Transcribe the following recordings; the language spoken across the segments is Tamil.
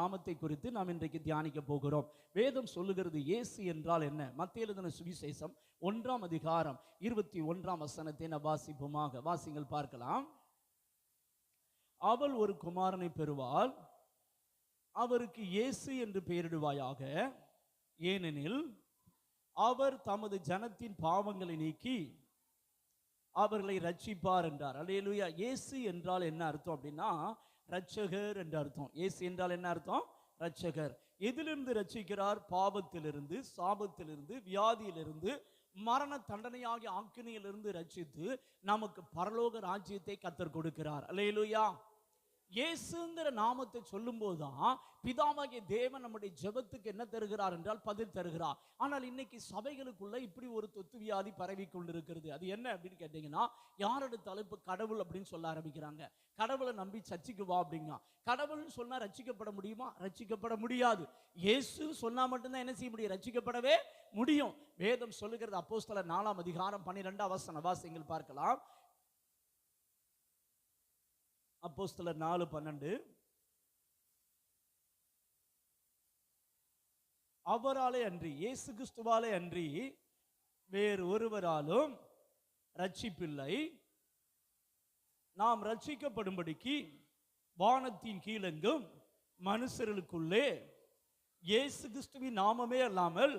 நாமத்தை குறித்து நாம் இன்றைக்கு தியானிக்க போகிறோம். வேதம் சொல்லுகிறது இயேசு என்றால் என்ன? மத்தேயு எழுதின சுவிசேஷம் 1ஆம் அதிகாரம் 21ஆம் வசனத்தை நாம் வாசிப்போமாக. வாசிங்கள் பார்க்கலாம். அவள் ஒரு குமாரனை பெறுவாள், அவருக்கு இயேசு என்று பெயரிடுவாயாக, ஏனெனில் அவர் தமது ஜனத்தின் பாவங்களை நீக்கி அவர்களை ரட்சிப்பார் என்றார். அல்லேலூயா. இயேசு என்றால் என்ன அர்த்தம் அப்படின்னா ரட்சகர் என்று அர்த்தம். இயேசு என்றால் என்ன அர்த்தம்? ரட்சகர். எதிலிருந்து ரட்சிக்கிறார்? பாவத்திலிருந்து, சாபத்திலிருந்து, வியாதியிலிருந்து, மரண தண்டனையாகிய ஆக்கினையிலிருந்து ரட்சித்து நமக்கு பரலோக ராஜ்யத்தை கர்த்தர் கொடுக்கிறார். அல்லேலூயா. இயேசுங்கிற நாமத்தை சொல்லும் போதுதான் பிதாவாகிய தேவன் நம்முடைய ஜெபத்துக்கு என்ன தருகிறார் என்றால் பதில் தருகிறார். ஆனால் இன்னைக்கு சபைகளுக்குள்ள இப்படி ஒரு தொத்து வியாதி பரவி கொண்டிருக்கிறது. அது என்ன அப்படின்னு கேட்டீங்கன்னா, யாரோட தலைப்பு கடவுள் அப்படின்னு சொல்ல ஆரம்பிக்கிறாங்க. கடவுளை நம்பி சர்ச்சுக்கு வா அப்படிங்க. கடவுள்னு சொன்னா ரட்சிக்கப்பட முடியுமா? ரட்சிக்கப்பட முடியாது. இயேசு சொன்னா மட்டும்தான் என்ன செய்ய முடியும்? ரட்சிக்கப்படவே முடியும். வேதம் சொல்லுகிறது அப்போஸ்தலர் 4ஆம் அதிகாரம் 12ஆம் வசனம் வாசிங்கள் பார்க்கலாம். அப்போஸ்தலர் 4:12. அவராலே அன்றி, இயேசு கிறிஸ்துவாலே அன்றி வேறு ஒருவராலும் ரட்சிப்பில்லை. நாம் ரட்சிக்கப்படும்படிக்கு வானத்தின் கீழெங்கும் மனுஷர்களுக்குள்ளே இயேசு கிறிஸ்துவின் நாமமே அல்லாமல்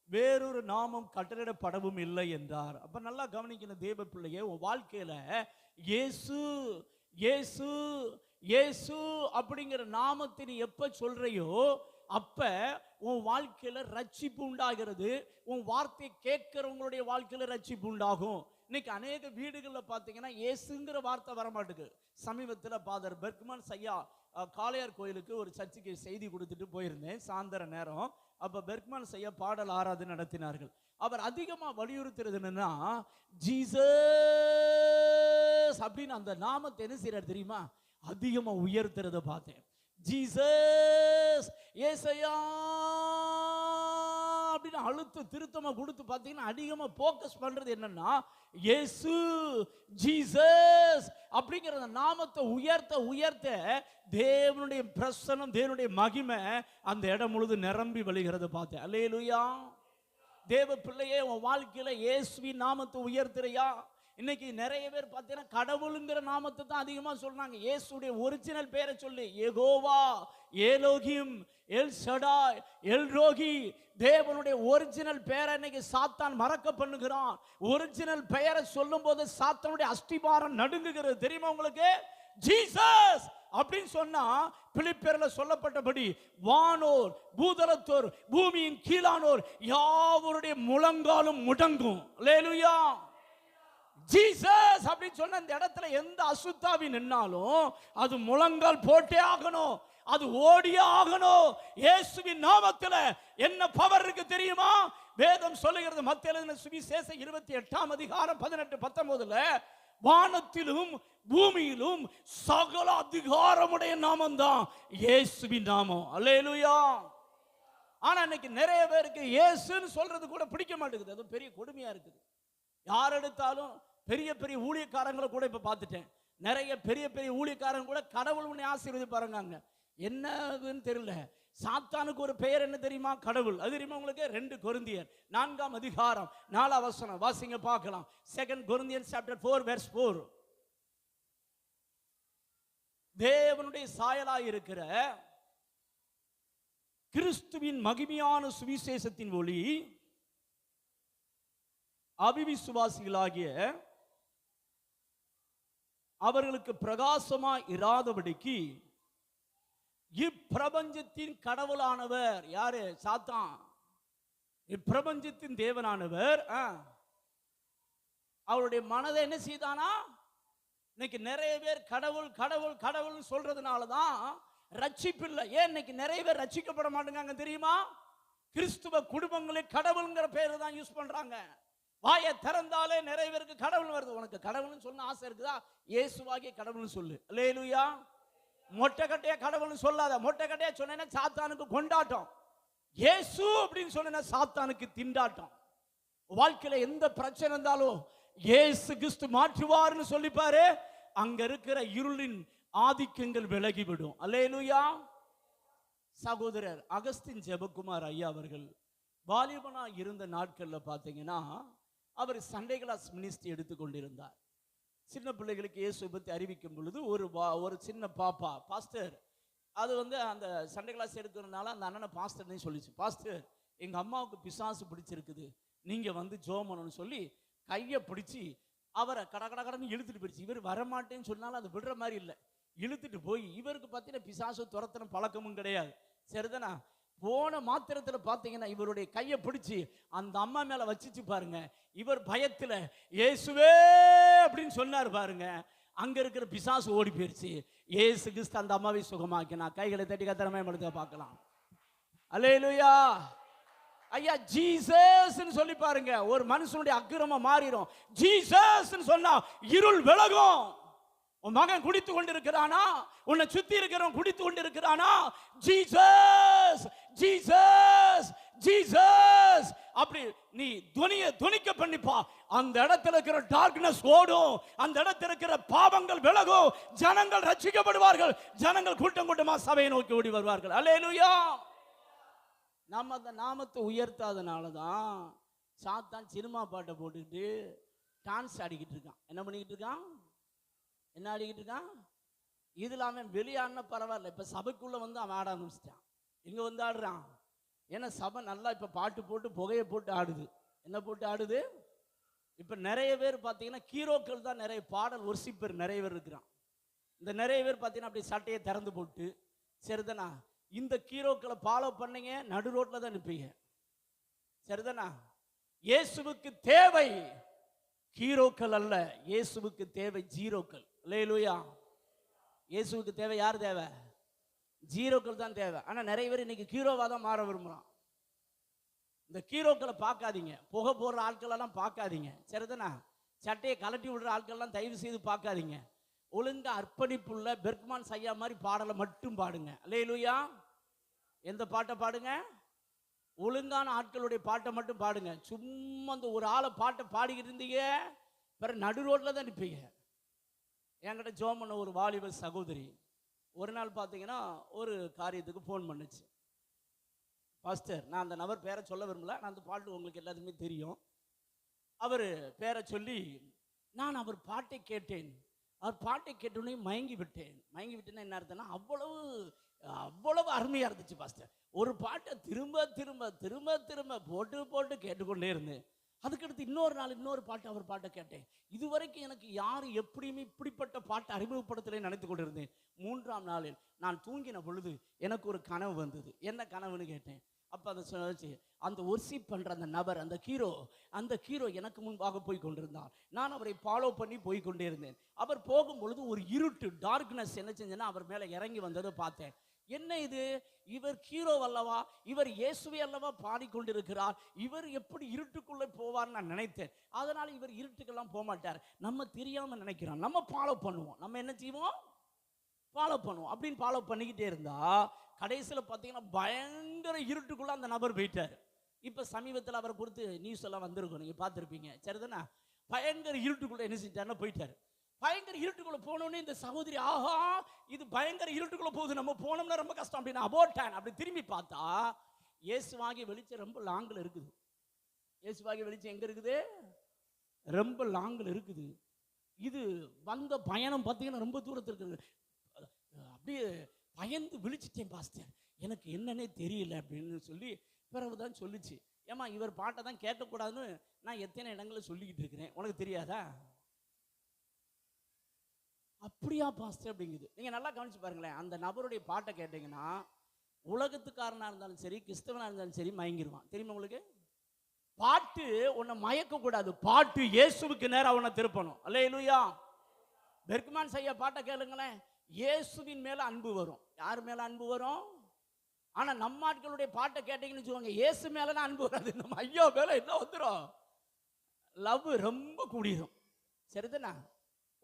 வேறொரு நாமம் கட்டளிடப்படவும் இல்லை என்றார். அப்ப நல்லா கவனிக்கிற தேவ பிள்ளையே, உன் வாழ்க்கையில இயேசு இயேசு இயேசு அப்படிங்கிற நாமத்தை நீ எப்ப சொல்றையோ அப்ப உன் வாழ்க்கையில ரட்சிப்பு உண்டாகிறது. உன் வார்த்தையை கேட்கிறவங்களுடைய வாழ்க்கையில ரட்சிப்பு உண்டாகும். இன்னைக்கு அநேக வீடுகளில் பார்த்தீங்கன்னா இயேசுங்கிற வார்த்தை வரமாட்டுக்கு. சமீபத்தில் ஃபாதர் பெர்க்மன் ஐயா காளையார் கோயிலுக்கு ஒரு சர்ச்சுக்கு செய்தி கொடுத்துட்டு போயிருந்தேன் சாயந்தர நேரம். அப்ப பெர்க்மன் ஐயா பாடல் ஆராதனை நடத்தினார்கள். அவர் அதிகமா வலியுறுத்துறது என்னன்னா, ஜீசஸ் அப்படின்னு அந்த நாமத்தை என்ன செய்யறாரு தெரியுமா? அதிகமா உயர்த்துறத பார்த்தேன். ஜீசஸ், ஏசையா அப்படின்னு அழுத்த திருத்தமா கொடுத்து பார்த்தீங்கன்னா அதிகமா போக்கஸ் பண்றது என்னன்னா இயேசு, ஜீசஸ் அப்படிங்கிற நாமத்தை உயர்த்த உயர்த்த தேவனுடைய பிரசன்னம், தேவனுடைய மகிமை அந்த இடம் முழுது நிரம்பி வழிகிறத பார்த்தேன். அல்லேலூயா. தேவ பிள்ளையே, உன் வாழ்க்கையில இயேசுவின் நாமத்தை உயர்த்துறியா? இன்னைக்கு நிறைய பேர் பார்த்தீங்கன்னா கடவுளுங்கிற நாமத்தை தான் அதிகமா சொல்றாங்க. இயேசுடைய ஒரிஜினல் பேரை சொல்லி Jehovah, Elohim, El Shaddai, El Roi, தேவனுடைய ஒரிஜினல் பெயரை இன்னைக்கு சாத்தான் மறக்க பண்ணுகிறான். ஒரிஜினல் பெயரை சொல்லும் போது சாத்தானுடைய அஸ்திபாரம் நடுங்குகிறது. தெரியுமா உங்களுக்கு? ஜீசஸ் அப்படின்னு சொன்னா பிலிப்பியர்ல சொல்லப்பட்டபடி வானோர், பூதலத்தோர், பூமியின் கீழானோர் யாவருடைய முழங்காலும் முடங்கும். அல்லேலூயா. ஜீசஸ் அப்படின்னு சொன்ன இந்த இடத்துல எந்த அசுத்தாவி நின்னாலும் அது முழங்கால் போட்டே ஆகணும், அது ஓடியே ஆகணும். இயேசுவின் நாமத்துல என்ன பவர் இருக்கு தெரியுமா? வேதம் சொல்லுகிறது மத்தேயு எழுதின சுவிசேஷம் 28ஆம் அதிகாரம் 18-19ல வானத்திலும் பூமியிலும் சகல அதிகாரமுடைய நாமம் தான் இயேசுவின் நாமம். அல்லேலூயா. ஆனா இன்னைக்கு நிறைய பேருக்கு இயேசுன்னு சொல்றது கூட பிடிக்க மாட்டேங்குது. அது பெரிய கொடுமையா இருக்குது. யார் எடுத்தாலும் பெரிய பெரிய ஊழியக்காரங்களை கூட இப்ப பார்த்துட்டேன். நிறைய பெரிய பெரிய ஊழியக்காரங்க கூட கடவுள் உன்னை ஆசீர்வதிப்பாருங்க. என்னதுன்னு தெரியல. சாத்தானுக்கு ஒரு பெயர் என்ன தெரியுமா? கடவுள். அது தெரியுமா உங்களுக்கு? 2 கொரிந்தியர் 4ஆம் அதிகாரம் 4ஆம் வசனம் வாசிங்க பார்க்கலாம். 2 Corinthians chapter 4 verse 4. தேவனுடைய சாயலாய் இருக்கிற கிறிஸ்துவின் மகிமையான சுவிசேஷத்தின் ஒளி அவிவிசுவாசிகளாகிய அவர்களுக்கு பிரகாசமா இராதபடிக்கு இப்பிரபஞ்சத்தின் கடவுளானவர் யாரு? சாத்தான். இப்பிரபஞ்சத்தின் தேவனானவர் அவருடைய மனதை என்ன செய்தானா? இன்னைக்கு நிறைய பேர் கடவுள் கடவுள் கடவுள் சொல்றதுனாலதான் ரட்சிப்பு இல்லை. ஏன் இன்னைக்கு நிறைய பேர் ரட்சிக்கப்பட மாட்டேங்க தெரியுமா? கிறிஸ்துவ குடும்பங்களில் கடவுள்ங்கிற பேரு தான் யூஸ் பண்றாங்க. வாயை திறந்தாலே நிறைய பேருக்கு கடவுள் வருது. உனக்கு கடவுள்னு சொன்ன ஆசை இருக்குதா? இயேசுவாகிய கடவுள்னு சொல்லு. அல்லேலூயா. மொட்டை கட்டையா கடவுள்னு சொல்லாத. மொட்டை கட்டையா சொன்னா சாத்தானுக்கு கொண்டாட்டம். இயேசு அப்படின்னு சொன்னா சாத்தானுக்கு திண்டாட்டம். வாழ்க்கையில எந்த பிரச்சனை இருந்தாலும் இயேசு கிறிஸ்து மாற்றுவார்னு சொல்லிப்பாரு, அங்க இருக்கிற இருளின் ஆதிக்கங்கள் விலகிவிடும். அல்லேலூயா. சகோதரர் அகஸ்தின் ஜெபக்குமார் ஐயா அவர்கள் வாலிபனா இருந்த நாட்கள்ல பார்த்தீங்கன்னா அவர் சண்டே கிளாஸ் மினிஸ்ட்ரி எடுத்துக்கொண்டிருந்தார். சின்ன பிள்ளைகளுக்கு இயேசு பற்றி அறிவிக்கும் பொழுது ஒரு சின்ன பாப்பா பாஸ்டர், அது அந்த சண்டே கிளாஸ் எடுக்கிறதுனால அந்த அண்ணனை பாஸ்டர்னு சொல்லிச்சு. பாஸ்டர், எங்க அம்மாவுக்கு பிசாசு பிடிச்சிருக்குது, நீங்க ஜோம் பண்ணணும்னு சொல்லி கையை பிடிச்சி அவரை கடன்னு இழுத்துட்டு போயிடுச்சு. இவர் வரமாட்டேன்னு சொன்னாலும் அது விடுற மாதிரி இல்லை, இழுத்துட்டு போய் இவருக்கு பார்த்தீங்கன்னா பிசாசு துரத்தின பழக்கமும் கிடையாது. சரிதானா? போன மாத்திரத்துல பார்த்தீங்கன்னா இவருடைய கையை பிடிச்சி அந்த அம்மா மேல வச்சிச்சு பாருங்க. இவர் பயத்துல இயேசுவே அப்படின்னு சொன்னார் பாருங்க. அங்க இருக்கிற பிசாசு ஓடி போயிருச்சு. இயேசு கிறிஸ்து அந்த அம்மாவை சுகமாக்கினா. கைகளை தட்டி கத்திரமே படுத்த பார்க்கலாம். அல்லேலூயா. ஐயா, ஜீசஸ்ன்னு சொல்லி பாருங்க, ஒரு மனுஷனுடைய அக்கிரமம் மாறிடும். ஜீசஸ்ன்னு சொன்னா இருள் விலகும். உன் மகன் குடித்து கொண்டிருக்கிறானா, உன்னை சுத்தி இருக்கிறவன் குடித்து கொண்டிருக்கிறானா, ஜீசஸ் ஜீசஸ் ஜீசஸ் அப்படி நீ துணிக்க பண்ணிப்பா, அந்த இடத்துல இருக்கிற டார்க்னஸ் ஓடும், அந்த இடத்துல இருக்கிற பாவங்கள் விலகும், ஜனங்கள் ரட்சிக்கப்படுவார்கள், ஜனங்கள் கூட்டம் கூட்டமா சபையை நோக்கி ஓடி வருவார்கள். அல்லேலூயா. நம்ம அந்த நாமத்தை உயர்த்தாதனாலதான் சாத்தான் சினிமா பாட்டை போட்டுக்கிட்டு டான்ஸ் ஆடிக்கிட்டு இருக்கான். என்ன பண்ணிக்கிட்டு இருக்கான்? என்ன ஆடிக்கிட்டு இருக்கான்? இதுல அவன் வெளியான பரவாயில்ல, இப்ப சபைக்குள்ள அவன் ஆட ஆரம்பிச்சிட்டான். எங்க ஆடுறான்? ஏன்னா சபை நல்லா இப்ப பாட்டு போட்டு புகையை போட்டு ஆடுது. என்ன போட்டு ஆடுது? இப்ப நிறைய பேர் பார்த்தீங்கன்னா ஹீரோக்கள் தான், நிறைய பாடல் ஒர்ஷிப்பர் நிறைய பேர் இருக்கிறான். இந்த நிறைய பேர் பார்த்தீங்கன்னா அப்படி சட்டையை திறந்து போட்டு, சரிதானா, இந்த ஹீரோக்களை ஃபாலோ பண்ணீங்க, நடு ரோட்ல தான் நிற்பீங்க. சரிதானா? இயேசுவுக்கு தேவை ஹீரோக்கள் அல்ல, இயேசுவுக்கு தேவை ஜீரோக்கள். அல்லேலூயா. இயேசுவுக்கு தேவை யார் தேவை? ஜீரோக்கள் தான் தேவை. ஆனா நிறைய பேர் இன்னைக்கு ஹீரோவா தான் மாற விரும்புறான். இந்த ஹீரோக்களை பார்க்காதீங்க, புகை போடுற ஆட்கள் எல்லாம் பார்க்காதீங்க. சரிதானா? சட்டையை கலட்டி விடுற ஆட்கள் எல்லாம் தயவு செய்து பார்க்காதீங்க. ஒழுங்கா அர்ப்பணிப்புள்ள பெர்க்மான் ஐயா மாதிரி பாடலை மட்டும் பாடுங்க. அல்லேலூயா. எந்த பாட்டை பாடுங்க? ஒழுங்கான ஆட்களுடைய பாட்டை மட்டும் பாடுங்க. சும்மா அந்த ஒரு ஆளை பாட்டை பாடிக்கிட்டு இருந்தீங்க, பிறகு நடு ரோட்ல தான் நிற்பீங்க. என்கிட்ட ஜோம் பண்ண ஒரு வாலிபர் சகோதரி ஒரு நாள் பார்த்தீங்கன்னா ஒரு காரியத்துக்கு ஃபோன் பண்ணுச்சு. பாஸ்டர், நான் அந்த நபர் பேரை சொல்ல விரும்பல, நான் அந்த பாட்டு உங்களுக்கு எல்லாத்துக்குமே தெரியும். அவர் பேரை சொல்லி நான் அவர் பாட்டை கேட்டேன். அவர் பாட்டை கேட்டோன்னே மயங்கி விட்டேன். மயங்கி விட்டேன்னா என்ன அர்த்தம்னா, அவ்வளவு அருமையாக இருந்துச்சு பாஸ்டர். ஒரு பாட்டை திரும்ப திரும்ப திரும்ப திரும்ப போட்டு போட்டு கேட்டுக்கொண்டே இருந்தேன். அதுக்கடுத்து இன்னொரு நாள் இன்னொரு பாட்டு, அவர் பாட்டை கேட்டேன். இதுவரைக்கும் எனக்கு யார் எப்படியுமே இப்படிப்பட்ட பாட்டை அறிமுகப்படுத்தலை நினைத்து கொண்டிருந்தேன். 3ஆம் நாளில் நான் தூங்கின பொழுது எனக்கு ஒரு கனவு வந்தது. என்ன கனவுன்னு கேட்டேன். அப்போ அதை சொல்லிச்சு, அந்த ஒர்ஷிப் பண்ணுற அந்த நபர், அந்த ஹீரோ எனக்கு முன்பாக போய் கொண்டிருந்தார். நான் அவரை ஃபாலோ பண்ணி போய் கொண்டே இருந்தேன். அவர் போகும்பொழுது ஒரு இருட்டு டார்க்னஸ் என்ன செஞ்சேன்னா அவர் மேலே இறங்கி வந்ததை பார்த்தேன். என்ன இது? இவர் ஹீரோ அல்லவா, இவர் இயேசுவை அல்லவா பாடிக்கொண்டிருக்கிறார், இவர் எப்படி இருட்டுக்குள்ளே போவார்னு நான் நினைத்தேன். அதனால இவர் இருட்டுக்கெல்லாம் போக மாட்டார், நம்ம தெரியாம நினைக்கிறோம், நம்ம ஃபாலோ பண்ணுவோம், நம்ம என்ன செய்வோம்? ஃபாலோ பண்ணுவோம். அப்படின்னு ஃபாலோ பண்ணிக்கிட்டே இருந்தா கடைசியில் பார்த்தீங்கன்னா பயங்கர இருட்டுக்குள்ள அந்த நபர் போயிட்டார். இப்போ சமீபத்தில் அவரை பொறுத்து நியூஸ் எல்லாம் வந்திருக்கும், நீங்க பார்த்துருப்பீங்க. சரிதானா? பயங்கர இருட்டுக்குள்ள என்ன செஞ்சாருன்னா போயிட்டார். பயங்கர இருட்டுக்குள்ள போனோடனே இந்த சகோதரி, ஆஹா இது பயங்கர இருட்டுக்குள்ள போகுது, நம்ம போனோம்னா ரொம்ப கஷ்டம் அப்படின்னு அபோட்டான். அப்படி திரும்பி பார்த்தா இயேசுவாகிய வெளிச்சம் ரொம்ப லாங்கில் இருக்குது. இயேசுவாகிய வெளிச்சம் எங்க இருக்குது? ரொம்ப லாங்கில் இருக்குது. இது வந்த பயணம் பார்த்தீங்கன்னா ரொம்ப தூரத்தில் இருக்குது. அப்படியே பயந்து விழிச்சிட்டேன் பாஸ்டர், எனக்கு என்னன்னே தெரியல அப்படின்னு சொல்லி பிறகுதான் சொல்லிச்சு. ஏமா இவர் பாட்டை தான் கேட்கக்கூடாதுன்னு நான் எத்தனை இடங்களில் சொல்லிக்கிட்டு இருக்கிறேன், உனக்கு தெரியாதா? அப்படியா பாஸ்டர் அப்படிங்குது. நீங்க நல்லா கவனிச்சு பாருங்களேன். அந்த நபருடைய பாட்டை கேட்டீங்கன்னா உலகத்துக்காரனா இருந்தாலும் சரி, கிறிஸ்தவனா இருந்தாலும் சரி மயங்கிடுவான். தெரியுமா உங்களுக்கு? பாட்டு உன்னை மயக்க கூடாது, பாட்டு இயேசுவுக்கு நேரம் உன்னை திருப்பணும். அல்லேலூயா. பெர்க்மான் ஐயா பாட்டை கேளுங்களேன், இயேசுவின் மேல அன்பு வரும். யார் மேல அன்பு வரும்? ஆனா நம்ம ஆட்களுடைய பாட்டை கேட்டீங்கன்னு சொல்லுவாங்க, இயேசு மேலதான் அன்பு வராது, நம்ம ஐயா மேல என்ன வந்துடும்? லவ் ரொம்ப கூடிடும். சரிதானா?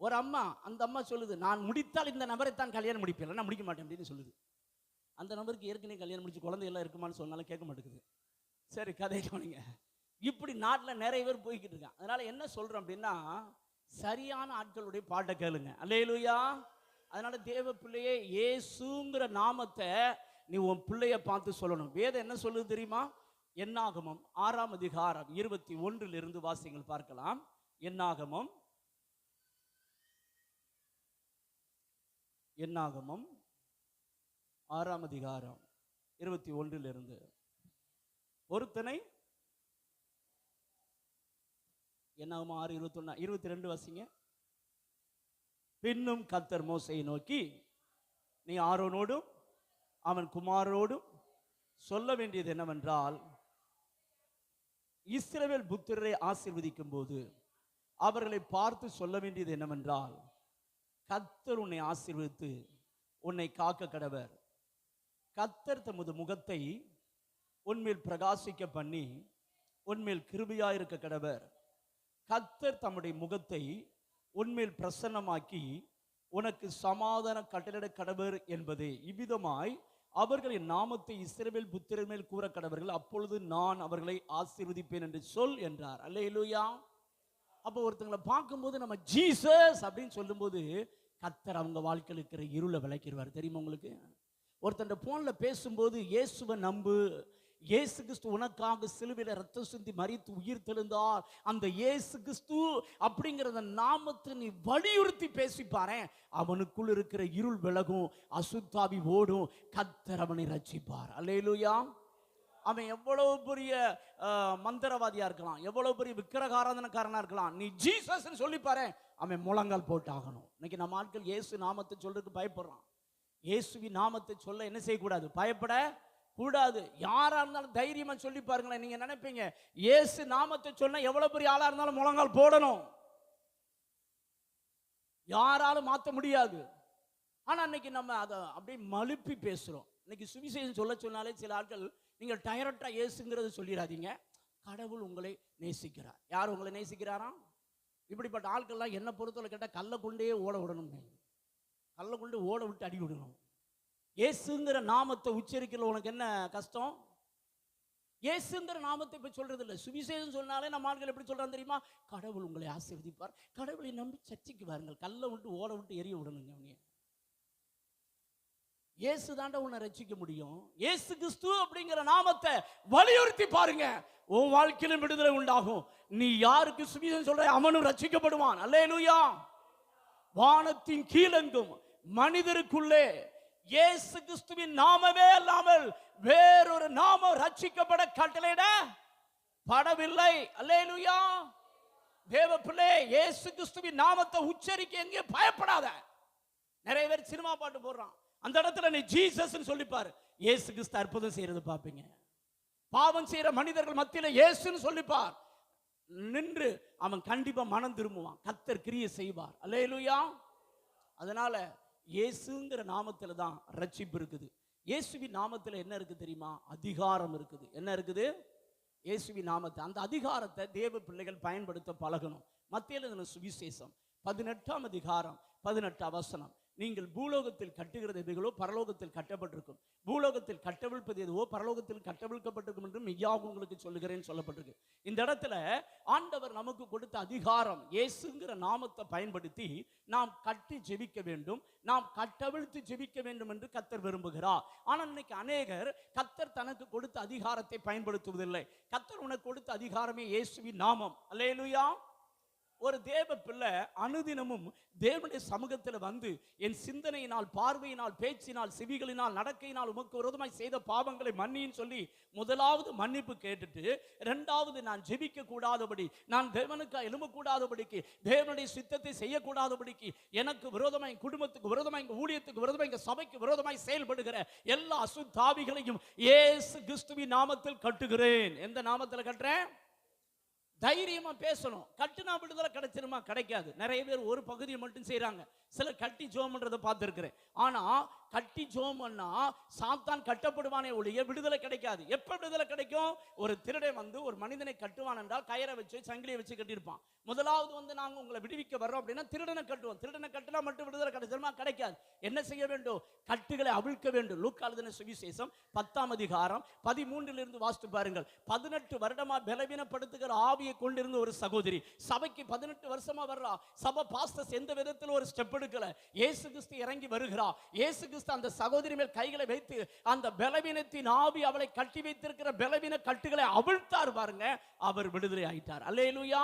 ஒரு அம்மா, அந்த அம்மா சொல்லுது, நான் முடித்தால் இந்த நபரை தான் கல்யாணம் முடிப்பேன், நான் முடிக்க மாட்டேன் அப்படின்னு சொல்லுது. அந்த நபருக்கு ஏற்கனவே கல்யாணம் முடிச்சு குழந்தையெல்லாம் இருக்குமான்னு சொன்னாலும் கேட்க மாட்டேங்குது. சரி, கதை கவனிங்க. இப்படி நாட்டில் நிறைய பேர் போய்கிட்டு இருக்கான். அதனால என்ன சொல்றோம் அப்படின்னா, சரியான ஆட்களுடைய பாட்டை கேளுங்க. அல்லேலூயா. அதனால தேவ பிள்ளையே, இயேசுங்கிற நாமத்தை நீ உன் பிள்ளைய பார்த்து சொல்லணும். வேதம் என்ன சொல்லுது தெரியுமா? என்னாகமம் 6ஆம் அதிகாரம் 21 வாசிங்கள் பார்க்கலாம். என்னாகமம் 6ஆம் அதிகாரம் 21 ஒருத்தனை என்னாகமம் 6:21 22 வாசிங்க. பின்னும் கர்த்தர் மோசேயை நோக்கி, நீ ஆரோனோடும் அவன் குமாரோடும் சொல்ல வேண்டியது என்னவென்றால், இஸ்ரவேல் புத்திரரை ஆசீர்வதிக்கும் போது அவர்களை பார்த்து சொல்ல வேண்டியது என்னவென்றால், கர்த்தர் உன்னை ஆசீர்வதித்து உன்னை காக்க கடவர். கர்த்தர் தமது முகத்தை உன்மேல் பிரகாசிக்க பண்ணி உன்மேல் கிருபையாயிருக்க கடவர். கர்த்தர் தம்முடைய முகத்தை உன்மேல் பிரசன்னமாக்கி உனக்கு சமாதான கட்டளிட கடவர் என்பதே. இவ்விதமாய் அவர்களின் நாமத்தை இஸ்ரவேல் புத்திரர் மேல் கூற கடவர்கள், அப்பொழுது நான் அவர்களை ஆசீர்வதிப்பேன் என்று சொல் என்றார். அல்லேலூயா. அப்போ ஒருத்தங்களை பார்க்கும்போது நம்ம ஜீசஸ் அப்படின்னு சொல்லும்போது கர்த்தர் அவங்க வாழ்க்கையில் இருக்கிற இருளை விளக்கிடுவார். தெரியுமா உங்களுக்கு? ஒருத்தன் போன்ல பேசும்போது இயேசுவை நம்பு, இயேசு கிறிஸ்து உனக்காக சிலுவையில் ரத்தம் சிந்தி மரித்து உயிர் தெழுந்தார், அந்த இயேசு கிறிஸ்து அப்படிங்கிற நாமத்தை நீ வலியுறுத்தி பேசிப்பாரேன், அவனுக்குள் இருக்கிற இருள் விலகும், அசுத்தாவி ஓடும், கர்த்தர் அவனை ரட்சிப்பார். அல்லேலூயா. அவன் எவ்வளவு பெரிய மந்திரவாதியா இருக்கலாம், எவ்வளவு பெரிய விக்கிரகாராதனக்காரனா இருக்கலாம், நீ ஜீசஸ் சொல்லி பாரு, அவன் முழங்கால் போட்டு ஆகணும். இன்னைக்கு நம்ம ஆட்கள் இயேசு நாமத்தை சொல்றதுக்கு பயப்படுறான். இயேசுவின் நாமத்தை சொல்ல என்ன செய்யக்கூடாது? பயப்பட கூடாது. யாரா இருந்தாலும் தைரியமா சொல்லி பாருங்களேன். நீங்க நினைப்பீங்க இயேசு நாமத்தை சொன்னா எவ்வளவு பெரிய ஆளா இருந்தாலும் முழங்கால் போடணும், யாராலும் மாற்ற முடியாது. ஆனா இன்னைக்கு நம்ம அதை அப்படியே மழுப்பி பேசுறோம். இன்னைக்கு சுவிசேஷம் சொல்ல சொன்னாலே சில ஆட்கள், நீங்கள் டைரக்டா இயேசுங்கிறது சொல்லிடாதீங்க, கடவுள் உங்களை நேசிக்கிறார். யார் உங்களை நேசிக்கிறாரா? இப்படிப்பட்ட ஆட்கள்லாம் என்ன பொறுத்தவரை கேட்டால் கல்லை கொண்டே ஓட விடணும், கல்லை கொண்டு ஓட விட்டு அடி விடணும். இயேசுங்கிற நாமத்தை உச்சரிக்கல உனக்கு என்ன கஷ்டம்? இயேசுங்கிற நாமத்தை இப்ப சொல்றது இல்லை. சுவிசேஷம் சொன்னாலே நம்ம ஆட்கள் எப்படி சொல்றாங்க தெரியுமா? கடவுள் உங்களை ஆசீர்வதிப்பார், கடவுளை நம்பி சர்ச்சைக்கு வாருங்கள், கல்லை விட்டு ஓட விட்டு எரிய விடணுங்க. அவனே இயேசு தாண்ட உன்னை ரட்சிக்க முடியும். இயேசு கிறிஸ்து அப்படிங்கிற நாமத்தை வலியுறுத்தி பாருங்க, உன் வாழ்க்கையிலும் விடுதலை உண்டாகும். நீ யாருக்கு சுவிசேஷம் சொல்ற அவனும் ரட்சிக்கப்படுவான். அல்லேலூயா. வானத்தின் கீழெங்கும் மனிதருக்குள்ளே இயேசு கிறிஸ்துவின் நாமமே அல்லாமல் வேறொரு நாமம் ரட்சிக்கப்பட கட்டளையிட படவில்லை. அல்லேலூயா. தேவ பிள்ளை, இயேசு கிறிஸ்துவின் நாமத்தை உச்சரிக்க எங்கே பயப்படாத. நிறைய பேர் சினிமா பாட்டு போடுறான், அந்த இடத்துல நீ ஜீசஸ் சொல்லிப்பாரு, இயேசு கிறிஸ்து அற்புதம் செய்யறது பாப்பீங்க. பாவம் செய்யற மனிதர்கள் மத்தியில இயேசுன்னு சொல்லிப்பார், நின்று அவன் கண்டிப்பா மனம் திரும்புவான், கர்த்தர் கிரியை செய்வார். அல்லேலூயா. அதனால இயேசுங்கிற நாமத்துல தான் ரட்சிப்பு இருக்குது. இயேசுவின் நாமத்துல என்ன இருக்கு தெரியுமா? அதிகாரம் இருக்குது. என்ன இருக்குது? இயேசுவின் நாமத்தை, அந்த அதிகாரத்தை தேவ பிள்ளைகள் பயன்படுத்த பழகணும். மத்திய எழுதின சுவிசேஷம் 18ஆம் அதிகாரம் 18ஆம் வசனம், நீங்கள் பூலோகத்தில் கட்டுகிறது எதுகளோ பரலோகத்தில் கட்டப்பட்டிருக்கும், பூலோகத்தில் கட்டவிழ்ப்பது எதுவோ பரலோகத்தில் கட்டவிழ்க்கப்பட்டிருக்கும் என்று மெய்யாக உங்களுக்கு சொல்லுகிறேன் சொல்லப்பட்டிருக்கு. இந்த இடத்துல ஆண்டவர் நமக்கு கொடுத்த அதிகாரம், இயேசுங்கிற நாமத்தை பயன்படுத்தி நாம் கட்டி ஜெபிக்க வேண்டும், நாம் கட்டவிழ்த்து ஜெபிக்க வேண்டும் என்று கர்த்தர் விரும்புகிறார். ஆனால் இன்னைக்கு அநேகர் கர்த்தர் தனக்கு கொடுத்த அதிகாரத்தை பயன்படுத்துவதில்லை. கர்த்தர் உனக்கு கொடுத்த அதிகாரமே இயேசுவின் நாமம். அல்லேலூயா. ஒரு தேவ பிள்ளை அனுதினமும் தேவனுடைய சமூகத்தில் வந்து, என் சிந்தனையினால், பார்வையினால், பேச்சினால், செவிகளினால், நடக்கையினால் உமக்கு விரோதமாய் செய்த பாவங்களை மன்னின்னு சொல்லி முதலாவது மன்னிப்பு கேட்டுட்டு, இரண்டாவது நான் ஜெபிக்க கூடாதபடி, நான் தேவனுக்கு எழும்பக்கூடாதபடிக்கு, தேவனுடைய சித்தத்தை செய்யக்கூடாதபடிக்கு, எனக்கு விரோதமாய், என் குடும்பத்துக்கு விரோதமாய், எங்க ஊழியத்துக்கு விரோதமாய், எங்க சபைக்கு விரோதமாய் செயல்படுகிற எல்லா அசுத்தாவிகளையும் இயேசு கிறிஸ்துவின் நாமத்தில் கட்டுகிறேன். எந்த நாமத்தில் கட்டுறேன்? தைரியமா பேசணும். கட்டுனா விடுதலை கிடைச்சிருமா? கிடைக்காது. நிறைய பேர் ஒரு பகுதியை மட்டும் செய்யறாங்க. சிலர் கட்டி ஜோம் பண்றதை பார்த்திருக்கிறேன். ஆனா கட்டி ஜோம் பண்ணா சாத்தான் கட்டப்படுவானே ஒழிய விடுதலை கிடைக்காது. எப்ப விடுதலை கிடைக்கும்? ஒரு திருடன் வந்து ஒரு மனிதனை கட்டுவான் என்றால் கயிறை வச்சு சங்கிலியை வச்சு கட்டியிருப்பான். முதலாவது வந்து நாங்க உங்களை விடுவிக்க வர்றோம் அப்படின்னா திருடனை கட்டுவோம். திருடனை கட்டினா மட்டும் விடுதலை கிடைச்சிருமா? கிடைக்காது. என்ன செய்ய வேண்டும்? கட்டுகளை அவிழ்க்க வேண்டும். லூக்கா எழுதின சுவிசேஷம் 10ஆம் அதிகாரம் 13 வாசித்து பாருங்கள். 18 வருடமா பலவீனப்படுத்துகிற ஆவி ஆவியை கொண்டிருந்த ஒரு சகோதரி சபைக்கு 18 வருஷமா வர்றா. சபை பாஸ்டர்ஸ் எந்த விதத்தில் ஒரு ஸ்டெப் எடுக்கல. இயேசு கிறிஸ்து இறங்கி வருகிறா. இயேசு கிறிஸ்து அந்த சகோதரி மேல் கைகளை வைத்து அந்த பலவீனத்தின் ஆவி அவளை கட்டி வைத்திருக்கிற பலவீன கட்டுகளை அவிழ்த்தார் பாருங்க. அவர் விடுதலை ஆயிட்டார். அல்லேலூயா.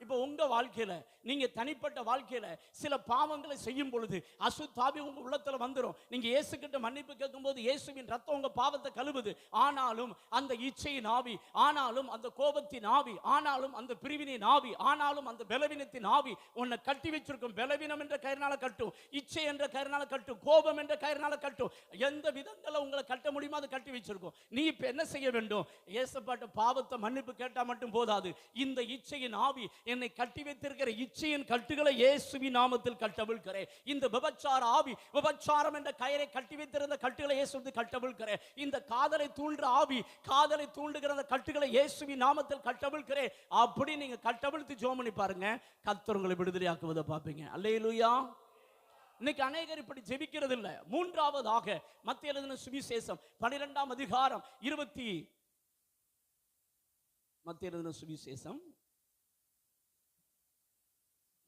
இப்போ உங்க வாழ்க்கையில நீங்க தனிப்பட்ட வாழ்க்கையில சில பாவங்களை செய்யும் பொழுது அசுத்தாவி உங்க உள்ளத்துல வந்துடும். நீங்க இயேசு கிட்ட மன்னிப்பு கேட்கும்போது இயேசுவின் ரத்தம் உங்க பாவத்தை கழுவுது. ஆனாலும் அந்த இச்சையின் ஆவி, ஆனாலும் அந்த கோபத்தின் ஆவி, ஆனாலும் அந்த பிரிவினின் ஆவி, ஆனாலும் அந்த பலவீனத்தின் ஆவி உன்னை கட்டி வச்சிருக்கும். பலவீனம் என்ற கயிறுனால கட்டும், இச்சை என்ற கயிறுனால கட்டும், கோபம் என்ற கயிறுனால கட்டும். எந்த விதத்துல உங்களை கட்ட முடியுமோ அதை கட்டி வச்சிருக்கும். நீ இப்ப என்ன செய்ய வேண்டும்? இயேசுபாட்ட பாவத்தை மன்னிப்பு கேட்டா மட்டும் போதாது. இந்த இச்சையின் ஆவி என்னை கட்டி வைத்திருக்கிற இச்சையின் கட்டுகளை இயேசுவின் நாமத்தில் கட்டவிழ்க்கிறேன். இந்த விபச்சார ஆவி, விபச்சாரம் என்ற கயிறை கட்டி வைத்திருந்த கட்டுகளை இயேசுவின் கட்டவிழ்க்கிறேன். இந்த காதலை தூண்டுற ஆவி, காதலை தூண்டுகிற அந்த கட்டுகளை இயேசுவின் நாமத்தில் கட்டவிழ்க்கிறேன். அப்படி நீங்க கட்டவிழ்த்து ஜெபம் பண்ணி பாருங்க, கர்த்தர் உங்களை விடுதலையாக்குவதை பார்ப்பீங்க. அல்லேலூயா. இன்னைக்கு அநேகர் இப்படி ஜெபிக்கிறது இல்லை. மூன்றாவதாக மத்தேயு எழுதின சுவிசேஷம் 12ஆம் அதிகாரம் மத்தேயு எழுதின சுவிசேஷம்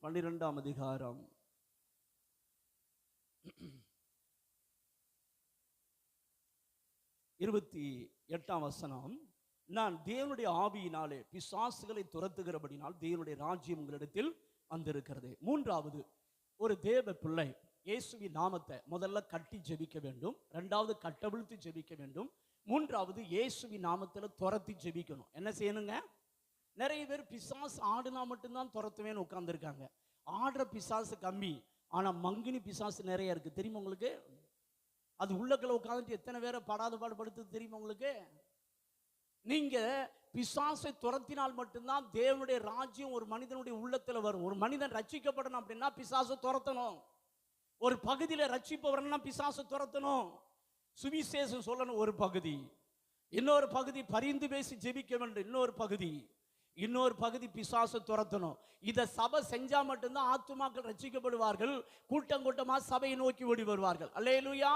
12ஆம் அதிகாரம் 28ஆம் வசனம். நான் தேவனுடைய ஆவியினாலே பிசாசுகளை துரத்துகிறபடினால் தேவனுடைய ராஜ்யம் உங்களிடத்தில் வந்திருக்கிறது. மூன்றாவது, ஒரு தேவ பிள்ளை இயேசுவின் நாமத்தை முதல்ல கட்டி ஜெபிக்க வேண்டும். இரண்டாவது கட்டவிழ்த்து ஜெபிக்க வேண்டும். மூன்றாவது இயேசுவின் நாமத்தில் துரத்தி ஜெபிக்கணும். என்ன செய்யணுங்க? நிறைய பேர் பிசாசு ஆடுனா மட்டும்தான் துரத்துவேன்னு உட்கார்ந்துருக்காங்க. ஆடுற பிசாசு கம்மி, ஆனா மங்கினி பிசாசு நிறைய இருக்கு. தெரியுமா உங்களுக்கு? அது உள்ளக்குள்ள உட்கார்ந்துட்டு எத்தனை பேரை படாத பாடுபடுத்து தெரியுமா உங்களுக்கு? நீங்க பிசாசை துரத்தினால் மட்டும்தான் தேவனுடைய ராஜ்யம் ஒரு மனிதனுடைய உள்ளத்துல வரும். ஒரு மனிதன் ரட்சிக்கப்படணும் அப்படின்னா பிசாசை துரத்தணும். ஒரு பகுதியில ரட்சிப்பு வரணும்னா பிசாசை துரத்தணும். சுவிசேஷம் சொல்லணும் ஒரு பகுதி, இன்னொரு பகுதி பரிந்து பேசி ஜெபிக்க வேண்டும், இன்னொரு பகுதி பிசாசு துரத்தணும். இதை சபை செஞ்சா மட்டும்தான் ஆத்துமாக்கள் ரட்சிக்கப்படுவார்கள். கூட்டம் கூட்டமா சபையை நோக்கி ஓடி வருவார்கள். அல்லேலூயா.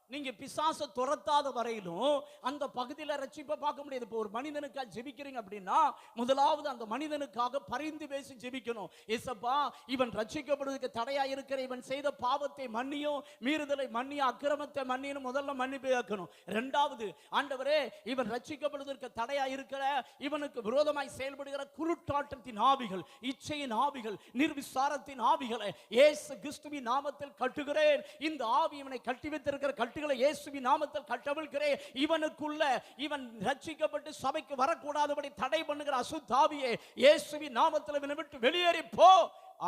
நீங்க பிசாசை துரத்தாத வரையிலும் அந்த பகுதியில் ரட்சிப்பை பார்க்க முடியாது. இப்போ ஒரு மனிதனுக்காக ஜெபிக்கிறீங்க அப்படின்னா முதலாவது அந்த மனிதனுக்காக பரிந்து பேசி ஜெபிக்கணும். ஏசப்பா, இவன் ரட்சிக்கப்படுவதற்கு தடையா இருக்கிற இவன் செய்த பாவத்தை மன்னியும், மீறுதலை மன்னியும், அக்கிரமத்தை மன்னியும் முதல்ல மன்னிப்பு கேட்கணும். இரண்டாவது, ஆண்டவரே, இவன் ரட்சிக்கப்படுவதற்கு தடையா இருக்கிற இவனுக்கு விரோதமாய் செயல்படுகிற குருட்டாட்டத்தின் ஆவிகள், இச்சையின் ஆவிகள், நிர்விசாரத்தின் ஆவிகளை இயேசு கிறிஸ்துவின் நாமத்தில் கட்டுகிறேன். இந்த ஆவி இவனை கட்டி வைத்திருக்கிற கட்டுகளை இயேசுவின் நாமத்தில் கட்டவிழ்க்கிறேன். இவனுக்குள்ள இவன் ரட்சிக்கப்பட்டு சபைக்கு வரக்கூடாதபடி தடை பண்ணுகிற அசுத்தாவியே இயேசுவின் நாமத்தில் இவனை விட்டு வெளியேறி போ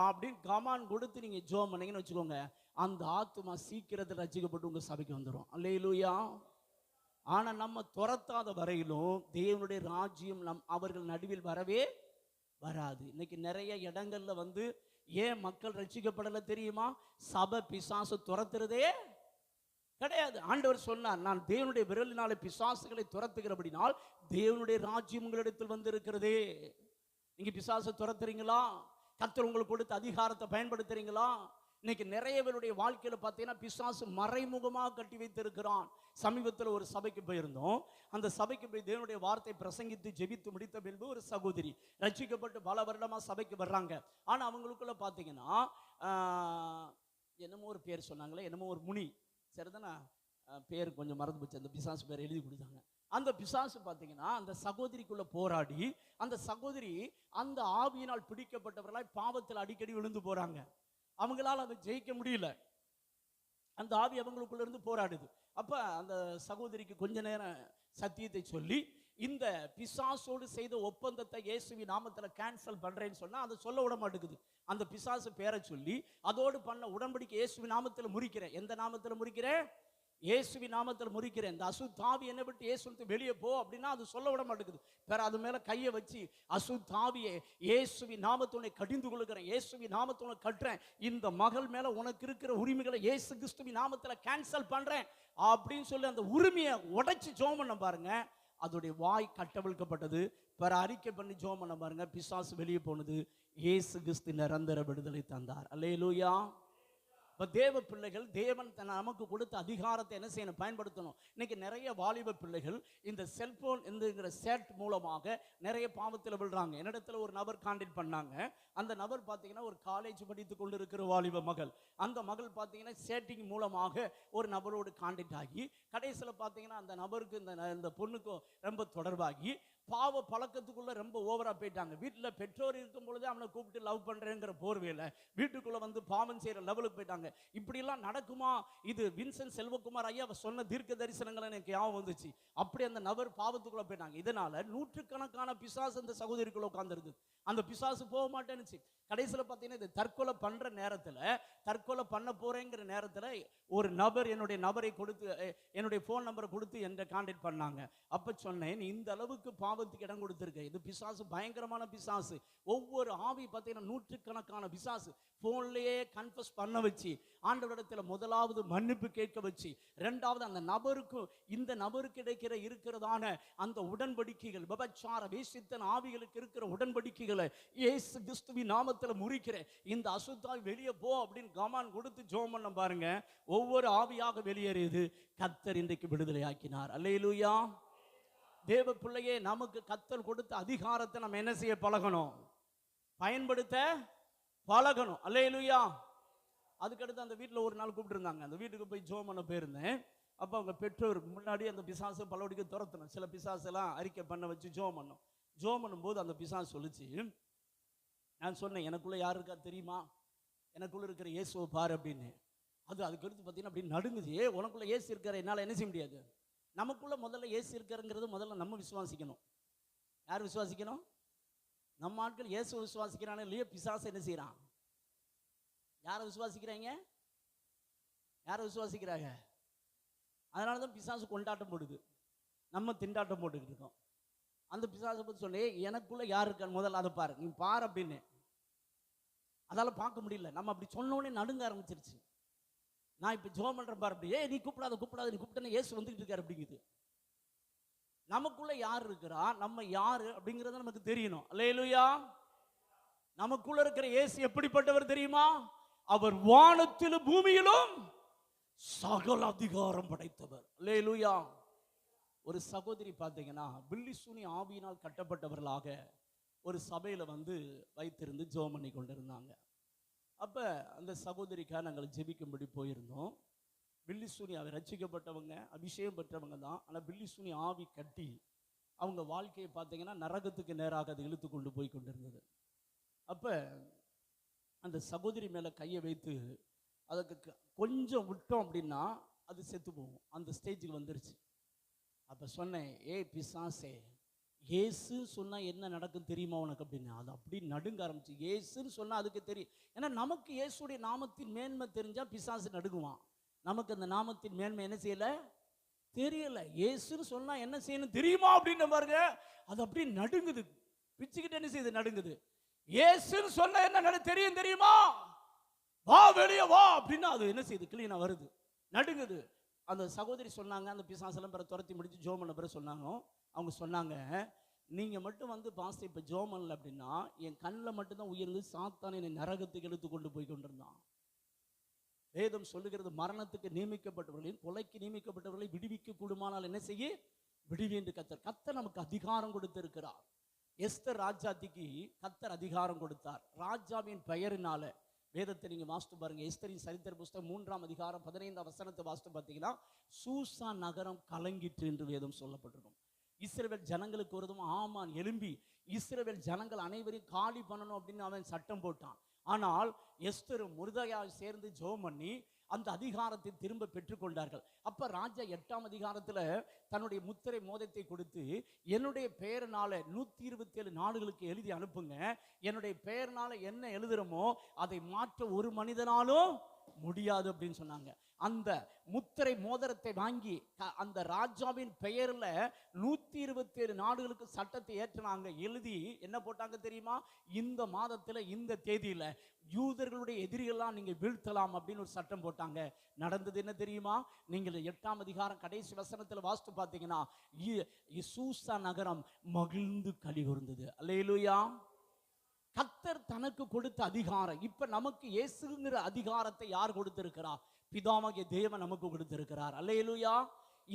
அப்படின்னு கமான் கொடுத்து நீங்க ஜெபம் பண்ணீங்கன்னு வச்சுக்கோங்க, அந்த ஆத்துமா சீக்கிரத்தில் ரட்சிக்கப்பட்டு உங்க சபைக்கு வந்துடும். அல்லேலூயா. ஆனா நம்ம துரத்தாத வரையிலும் தேவனுடைய ராஜ்யம் அவர்கள் நடுவில் வரவே வராது. இன்னைக்கு நிறைய இடங்கள்ல ஏன் மக்கள் ரட்சிக்கப்படல தெரியுமா? சபை பிசாசு துரத்துறதே கிடையாது. ஆண்டவர் சொன்னார், நான் தேவனுடைய விரலினாலே பிசாசுகளை துரத்துகிறபடினால் தேவனுடைய ராஜ்யம் உங்களிடத்தில் வந்திருக்கிறதே. நீங்க பிசாசை துரத்துறீங்களா? கர்த்தர் உங்களுக்கு கொடுத்த அதிகாரத்தை பயன்படுத்துறீங்களா? இன்னைக்கு நிறைய பேருடைய வாழ்க்கையில பார்த்தீங்கன்னா பிசாசு மறைமுகமாக கட்டி வைத்திருக்கிறான். சமீபத்தில் ஒரு சபைக்கு போயிருந்தோம். அந்த சபைக்கு போய் தேவனுடைய வார்த்தை பிரசங்கித்து ஜெபித்து முடித்த பின்பு ஒரு சகோதரி ரட்சிக்கப்பட்டு பல வருடமா சபைக்கு வர்றாங்க. ஆனா அவங்களுக்குள்ள பார்த்தீங்கன்னா என்னமோ ஒரு பேர் சொன்னாங்களே, என்னமோ ஒரு முனி, சரிதானா? பேர் கொஞ்சம் மறந்து போச்சு. அந்த பிசாசு பேர் எழுதி கொடுத்தாங்க. அந்த பிசாசு பார்த்தீங்கன்னா அந்த சகோதரிக்குள்ள போராடி அந்த சகோதரி அந்த ஆவியினால் பிடிக்கப்பட்டவர்களாய் பாவத்தில் அடிக்கடி விழுந்து போறாங்க. அவங்களால அதை ஜெயிக்க முடியல. அந்த ஆவி அவங்களுக்குள்ள இருந்து போராடுது. அப்ப அந்த சகோதரிக்கு கொஞ்ச நேரம் சத்தியத்தை சொல்லி இந்த பிசாசோடு செய்த ஒப்பந்தத்தை இயேசுவின் நாமத்துல கேன்சல் பண்றேன்னு சொன்னா அதை சொல்ல விட மாட்டேங்குது. அந்த பிசாசு பேரை சொல்லி அதோடு பண்ண உடன்படிக்கை இயேசுவின் நாமத்துல முறிக்கிறேன். எந்த நாமத்துல முறிக்கிறேன்? இயேசுவின் நாமத்தில் முறிக்கிறேன். இந்த அசுத்தாவி என்னை விட்டு இயேசுவிட்டு வெளியே போ அப்படின்னா அது சொல்ல விட மாட்டேங்குது. வேற அது மேல கையை வச்சு அசுத்தாவியே இயேசுவின் நாமத்துனை கடிந்து கொள்கிறேன், இயேசுவின் நாமத்துனை கட்டுறேன், இந்த மகள் மேல உனக்கு இருக்கிற உரிமைகளை இயேசு கிறிஸ்துவின் நாமத்துல கேன்சல் பண்றேன் அப்படின்னு சொல்லி அந்த உரிமையை உடைச்சு ஜெபம் பண்ண பாருங்க. அதோடைய வாய் கட்டவிழ்க்கப்பட்டது. வேற அறிக்கை பண்ணி ஜெபம் பண்ண பாருங்க. பிசாசு வெளியே போனது. இயேசு கிறிஸ்து நிரந்தர விடுதலை தந்தார். அல்லேலூயா. இப்போ தேவ பிள்ளைகள் தேவன் நமக்கு கொடுத்த அதிகாரத்தை என்ன செய்யணும், பயன்படுத்தணும். இன்னைக்கு நிறைய வாலிப பிள்ளைகள் இந்த செல்போன் என்கிற சேட் மூலமாக நிறைய பாவத்தில் விழுறாங்க. என்னிடத்துல ஒரு நபர் கான்டாக்ட் பண்ணாங்க. அந்த நபர் பார்த்தீங்கன்னா ஒரு காலேஜ் படித்து கொண்டு இருக்கிற வாலிப மகள். அந்த மகள் பார்த்தீங்கன்னா சேட்டிங் மூலமாக ஒரு நபரோடு கான்டாக்ட் ஆகி கடைசியில் பார்த்தீங்கன்னா அந்த நபருக்கு இந்த பொண்ணுக்கும் ரொம்ப தொடர்பாகி பாவ பழக்கத்துக்குள்ள ரொம்ப ஓவரா போயிட்டாங்க. வீட்டில் பெற்றோர் இருக்கும் பொழுதே அவனை கூப்பிட்டு லவ் பண்றேங்கிற போர்வையில வீட்டுக்குள்ள வந்து பாவம் செய்யற லெவலுக்கு போயிட்டாங்க. இப்படிலாம் நடக்குமா? இது வின்சென்ட் செல்வகுமார் ஐயா சொன்ன தீர்க்க தரிசனங்கள் எனக்கு ஞாபகம் வந்துச்சு. அப்படி அந்த நபர் பாவத்துக்குள்ள போயிட்டாங்க. இதனால நூற்றுக்கணக்கான பிசாசு அந்த சகோதரிக்குள்ள உட்கார்ந்துருது. அந்த பிசாசு போக மாட்டேன்னுச்சு. கடைசியில் பார்த்தீங்கன்னா இது தற்கொலை பண்ற நேரத்தில், தற்கொலை பண்ண போறேங்கிற நேரத்தில் ஒரு நபர் என்னுடைய நபரை கொடுத்து, என்னுடைய ஃபோன் நம்பரை கொடுத்து என்ன கான்டாக்ட் பண்ணாங்க. அப்ப சொன்னேன், இந்த அளவுக்கு பாவத்துக்கு இடம் கொடுத்துருக்க, இது பிசாசு, பயங்கரமான பிசாசு. ஒவ்வொரு ஆவி பார்த்தீங்கன்னா நூற்றுக்கணக்கான பிசாசு போன்லயே கன்ஃபஸ் பண்ண வச்சு ஆண்டவரிடத்தில் முதலாவது மன்னிப்பு கேட்க வச்சு, இரண்டாவது அந்த நபருக்கு இந்த நபருக்கு இருக்கிறதான அந்த உடன்படிக்கைகள், விபச்சார வேசித்தன ஆவிகளுக்கு இருக்கிற உடன்படிக்கைகளை இயேசு கிறிஸ்துவின் நாமத்தில் முறிக்கிறேன். இந்த அசுத்தாய் வெளியே போ அப்படின்னு கமான் கொடுத்து ஜெபம் பண்ண பாருங்க. ஒவ்வொரு ஆவியாக வெளியேறியது. கர்த்தர் இன்றைக்கு விடுதலை ஆக்கினார். அல்லேலூயா. தேவ பிள்ளையே, நமக்கு கர்த்தர் கொடுத்த அதிகாரத்தை நம்ம என்ன செய்ய பழகணும், பயன்படுத்த பழகணும். அல்லேலூயா. அதுக்கடுத்து அந்த வீட்டில் ஒரு நாள் கூப்பிட்டுருந்தாங்க. அந்த வீட்டுக்கு போய் ஜெபம் பண்ண போயிருந்தேன். அப்போ அவங்க பெற்றோர் முன்னாடி அந்த பிசாசு பலவடிக்கு துரத்தணும். சில பிசாசெல்லாம் அறிக்கை பண்ண வச்சு ஜெபம் பண்ணோம். ஜெபம் பண்ணும்போது அந்த பிசாசு சொல்லிச்சு, நான் சொன்னேன், எனக்குள்ள யார் இருக்கா தெரியுமா, எனக்குள்ள இருக்கிற இயேசுவை பாரு அப்படின்னு. அதுக்கடுத்து பார்த்தீங்கன்னா அப்படி நடுங்குது. உனக்குள்ள இயேசு இருக்கிற என்னால் என்ன செய்ய முடியாது. நமக்குள்ள முதல்ல இயேசு இருக்கிறங்கிறது முதல்ல நம்ம விசுவாசிக்கணும். யார் விசுவாசிக்கணும்? நம்ம ஆட்கள் இயேசு விசுவாசிக்கிறானே இல்லையோ, பிசாசு என்ன செய்யறான்? யாரை விசுவாசிக்கிறாங்க? யாரை விசுவாசிக்கிறாங்க? அதனாலதான் பிசாசு கொண்டாட்டம் போடுது, நம்ம திண்டாட்டம் போட்டுக்கிட்டு இருக்கோம். அந்த பிசாசை பற்றி சொல்லி எனக்குள்ள யார் இருக்கான்னு முதல்ல அதை பாரு, நீ பாரு அப்படின்னு. அதால பார்க்க முடியல. நம்ம அப்படி சொன்னோடனே நடுங்க ஆரம்பிச்சிருச்சு. நான் இப்ப ஜெபம் பண்றேன் பாரு, அப்படியே நீ கூப்பிடாத, நீ கூப்பிட்டேன்னு இயேசு வந்துகிட்டு இருக்காரு அப்படிங்குது. நமக்குள்ள யார் இருக்கிறா, நம்ம யாரு அப்படிங்கறத நமக்கு தெரியணும். அல்லேலூயா. நமக்குள்ள இருக்கிற இயேசு எப்படிப்பட்டவர் தெரியுமா? அவர் வானத்திலும் பூமியிலும் சகல அதிகாரம் படைத்தவர். அல்லேலூயா. ஒரு சகோதரி பார்த்தீங்கன்னா பில்லிசூனி ஆவியினால் கட்டப்பட்டவர்களாக ஒரு சபையில வந்து வைத்திருந்து ஜெபம் பண்ணி கொண்டிருந்தாங்க. அப்ப அந்த சகோதரிக்காக நாங்கள் ஜெபிக்கும்படி போயிருந்தோம். பில்லிசூனி அவர் ரட்சிக்கப்பட்டவங்க, அபிஷேகம் பெற்றவங்க தான். ஆனால் பில்லிசூனி ஆவி கட்டி அவங்க வாழ்க்கையை பார்த்தீங்கன்னா நரகத்துக்கு நேராக அதை இழுத்து கொண்டு போய் கொண்டிருந்தது. அப்ப அந்த சகோதரி மேல கையை வைத்து அதுக்கு கொஞ்சம் விட்டோம் அப்படின்னா அது செத்து போகும். அந்த ஸ்டேஜுக்கு வந்துருச்சு. அப்ப சொன்னேன், பிசாசே, இயேசு சொன்னா என்ன நடக்கும் தெரியுமா உனக்கு அப்படின்னு. அது அப்படி நடுங்க ஆரம்பிச்சு. இயேசுன்னு சொன்னா அதுக்கு தெரியும். ஏன்னா நமக்கு இயேசுடைய நாமத்தின் மேன்மை தெரிஞ்சா பிசாசு நடுங்குவான். நமக்கு அந்த நாமத்தின் மேன்மை என்ன செய்யல, தெரியல. இயேசுன்னு சொன்னா என்ன செய்யணும் தெரியுமா அப்படின்னு பாருங்க. அது அப்படி நடுங்குது, பிச்சுக்கிட்டு என்ன செய்யுது, நடுங்குது. இயேசுன்னு சொன்னா என்ன தெரியும் தெரியுமா, வா வெளியே வா அப்படின்னா அது என்ன செய்யுது, கிளீனா வருது, நடுங்குது. அந்த சகோதரி சொன்னாங்க, அந்த பிசாசெல்லாம் பிற துரத்தி முடிச்சு ஜெபம் பண்ண பிறகு சொன்னாங்க, அவங்க சொன்னாங்க, நீங்க மட்டும் வந்து பாஸ்டர் இப்ப ஜெபம் பண்ணல அப்படின்னா என் கண்ணில் மட்டும்தான் உயர்ந்து சாத்தான் என்னை நரகத்துக்கு இழுத்து கொண்டு போய் கொண்டிருந்தான். வேதம் சொல்லுகிறது, மரணத்துக்கு நியமிக்கப்பட்டவர்களையும் கொலைக்கு நியமிக்கப்பட்டவர்களை விடுவிக்க கூடுமானால் என்ன செய்ய விடுவி என்று கர்த்தர் நமக்கு அதிகாரம் கொடுத்திருக்கிறார். எஸ்தர் ராஜாத்திக்கு கர்த்தர் அதிகாரம் கொடுத்தார். ராஜாவின் பெயரினால வேதத்தை நீங்க வாசித்து பாருங்க. எஸ்தரின் சரித்திர புஸ்தகம் 3ஆம் அதிகாரம் 15ஆம் வசனத்தை வாசித்து பார்த்தீங்கன்னா, சூசா நகரம் கலங்கிற்று என்று வேதம் சொல்லப்பட்டிருக்கும். இஸ்ரவேல் ஜனங்களுக்கு ஒருதும் ஆமான் எழும்பி இஸ்ரவேல் ஜனங்கள் அனைவரையும் காலி பண்ணணும் அப்படின்னு அவன் சட்டம் போட்டான். ஆனால் எஸ்தரும் முர்தகாயும் சேர்ந்து ஜெபம் பண்ணி அந்த அதிகாரத்தை திரும்ப பெற்றுக்கொண்டார்கள். அப்ப ராஜா 8ஆம் அதிகாரத்துல தன்னுடைய முத்திரை மோதிரத்தை கொடுத்து, என்னுடைய பெயர்னால 127 நாடுகளுக்கு எழுதி அனுப்புங்க, என்னுடைய பெயர்னால என்ன எழுதுறமோ அதை மாற்ற ஒரு மனிதனாலும் முடியாது அப்படின்னு சொன்னாங்க. அந்த முத்திரை மோதிரத்தை வாங்கி அந்த ராஜாவின் பெயர்ல 127 நாடுகளுக்கு சட்டத்தை ஏற்றினாங்க. எழுதி என்ன போட்டாங்க தெரியுமா, இந்த மாதத்துல இந்த தேதியில யூதர்களுடைய எதிரிகள்லாம் நீங்க வீழ்த்தலாம் அப்படின்னு ஒரு சட்டம் போட்டாங்க. நடந்தது என்ன தெரியுமா, நீங்கள் 8ஆம் அதிகாரம் கடைசி வசனத்துல வாசித்து பார்த்தீங்கன்னா, சூசா நகரம் மகிழ்ந்து களி கூர்ந்தது. அல்லேலூயா. கர்த்தர் தனக்கு கொடுத்த அதிகாரம். இப்ப நமக்கு இயேசுங்கிற அதிகாரத்தை யார் கொடுத்திருக்கிறா? பிதாவாகிய தேவன் நமக்கு கொடுத்திருக்கிறார். அல்லேலூயா.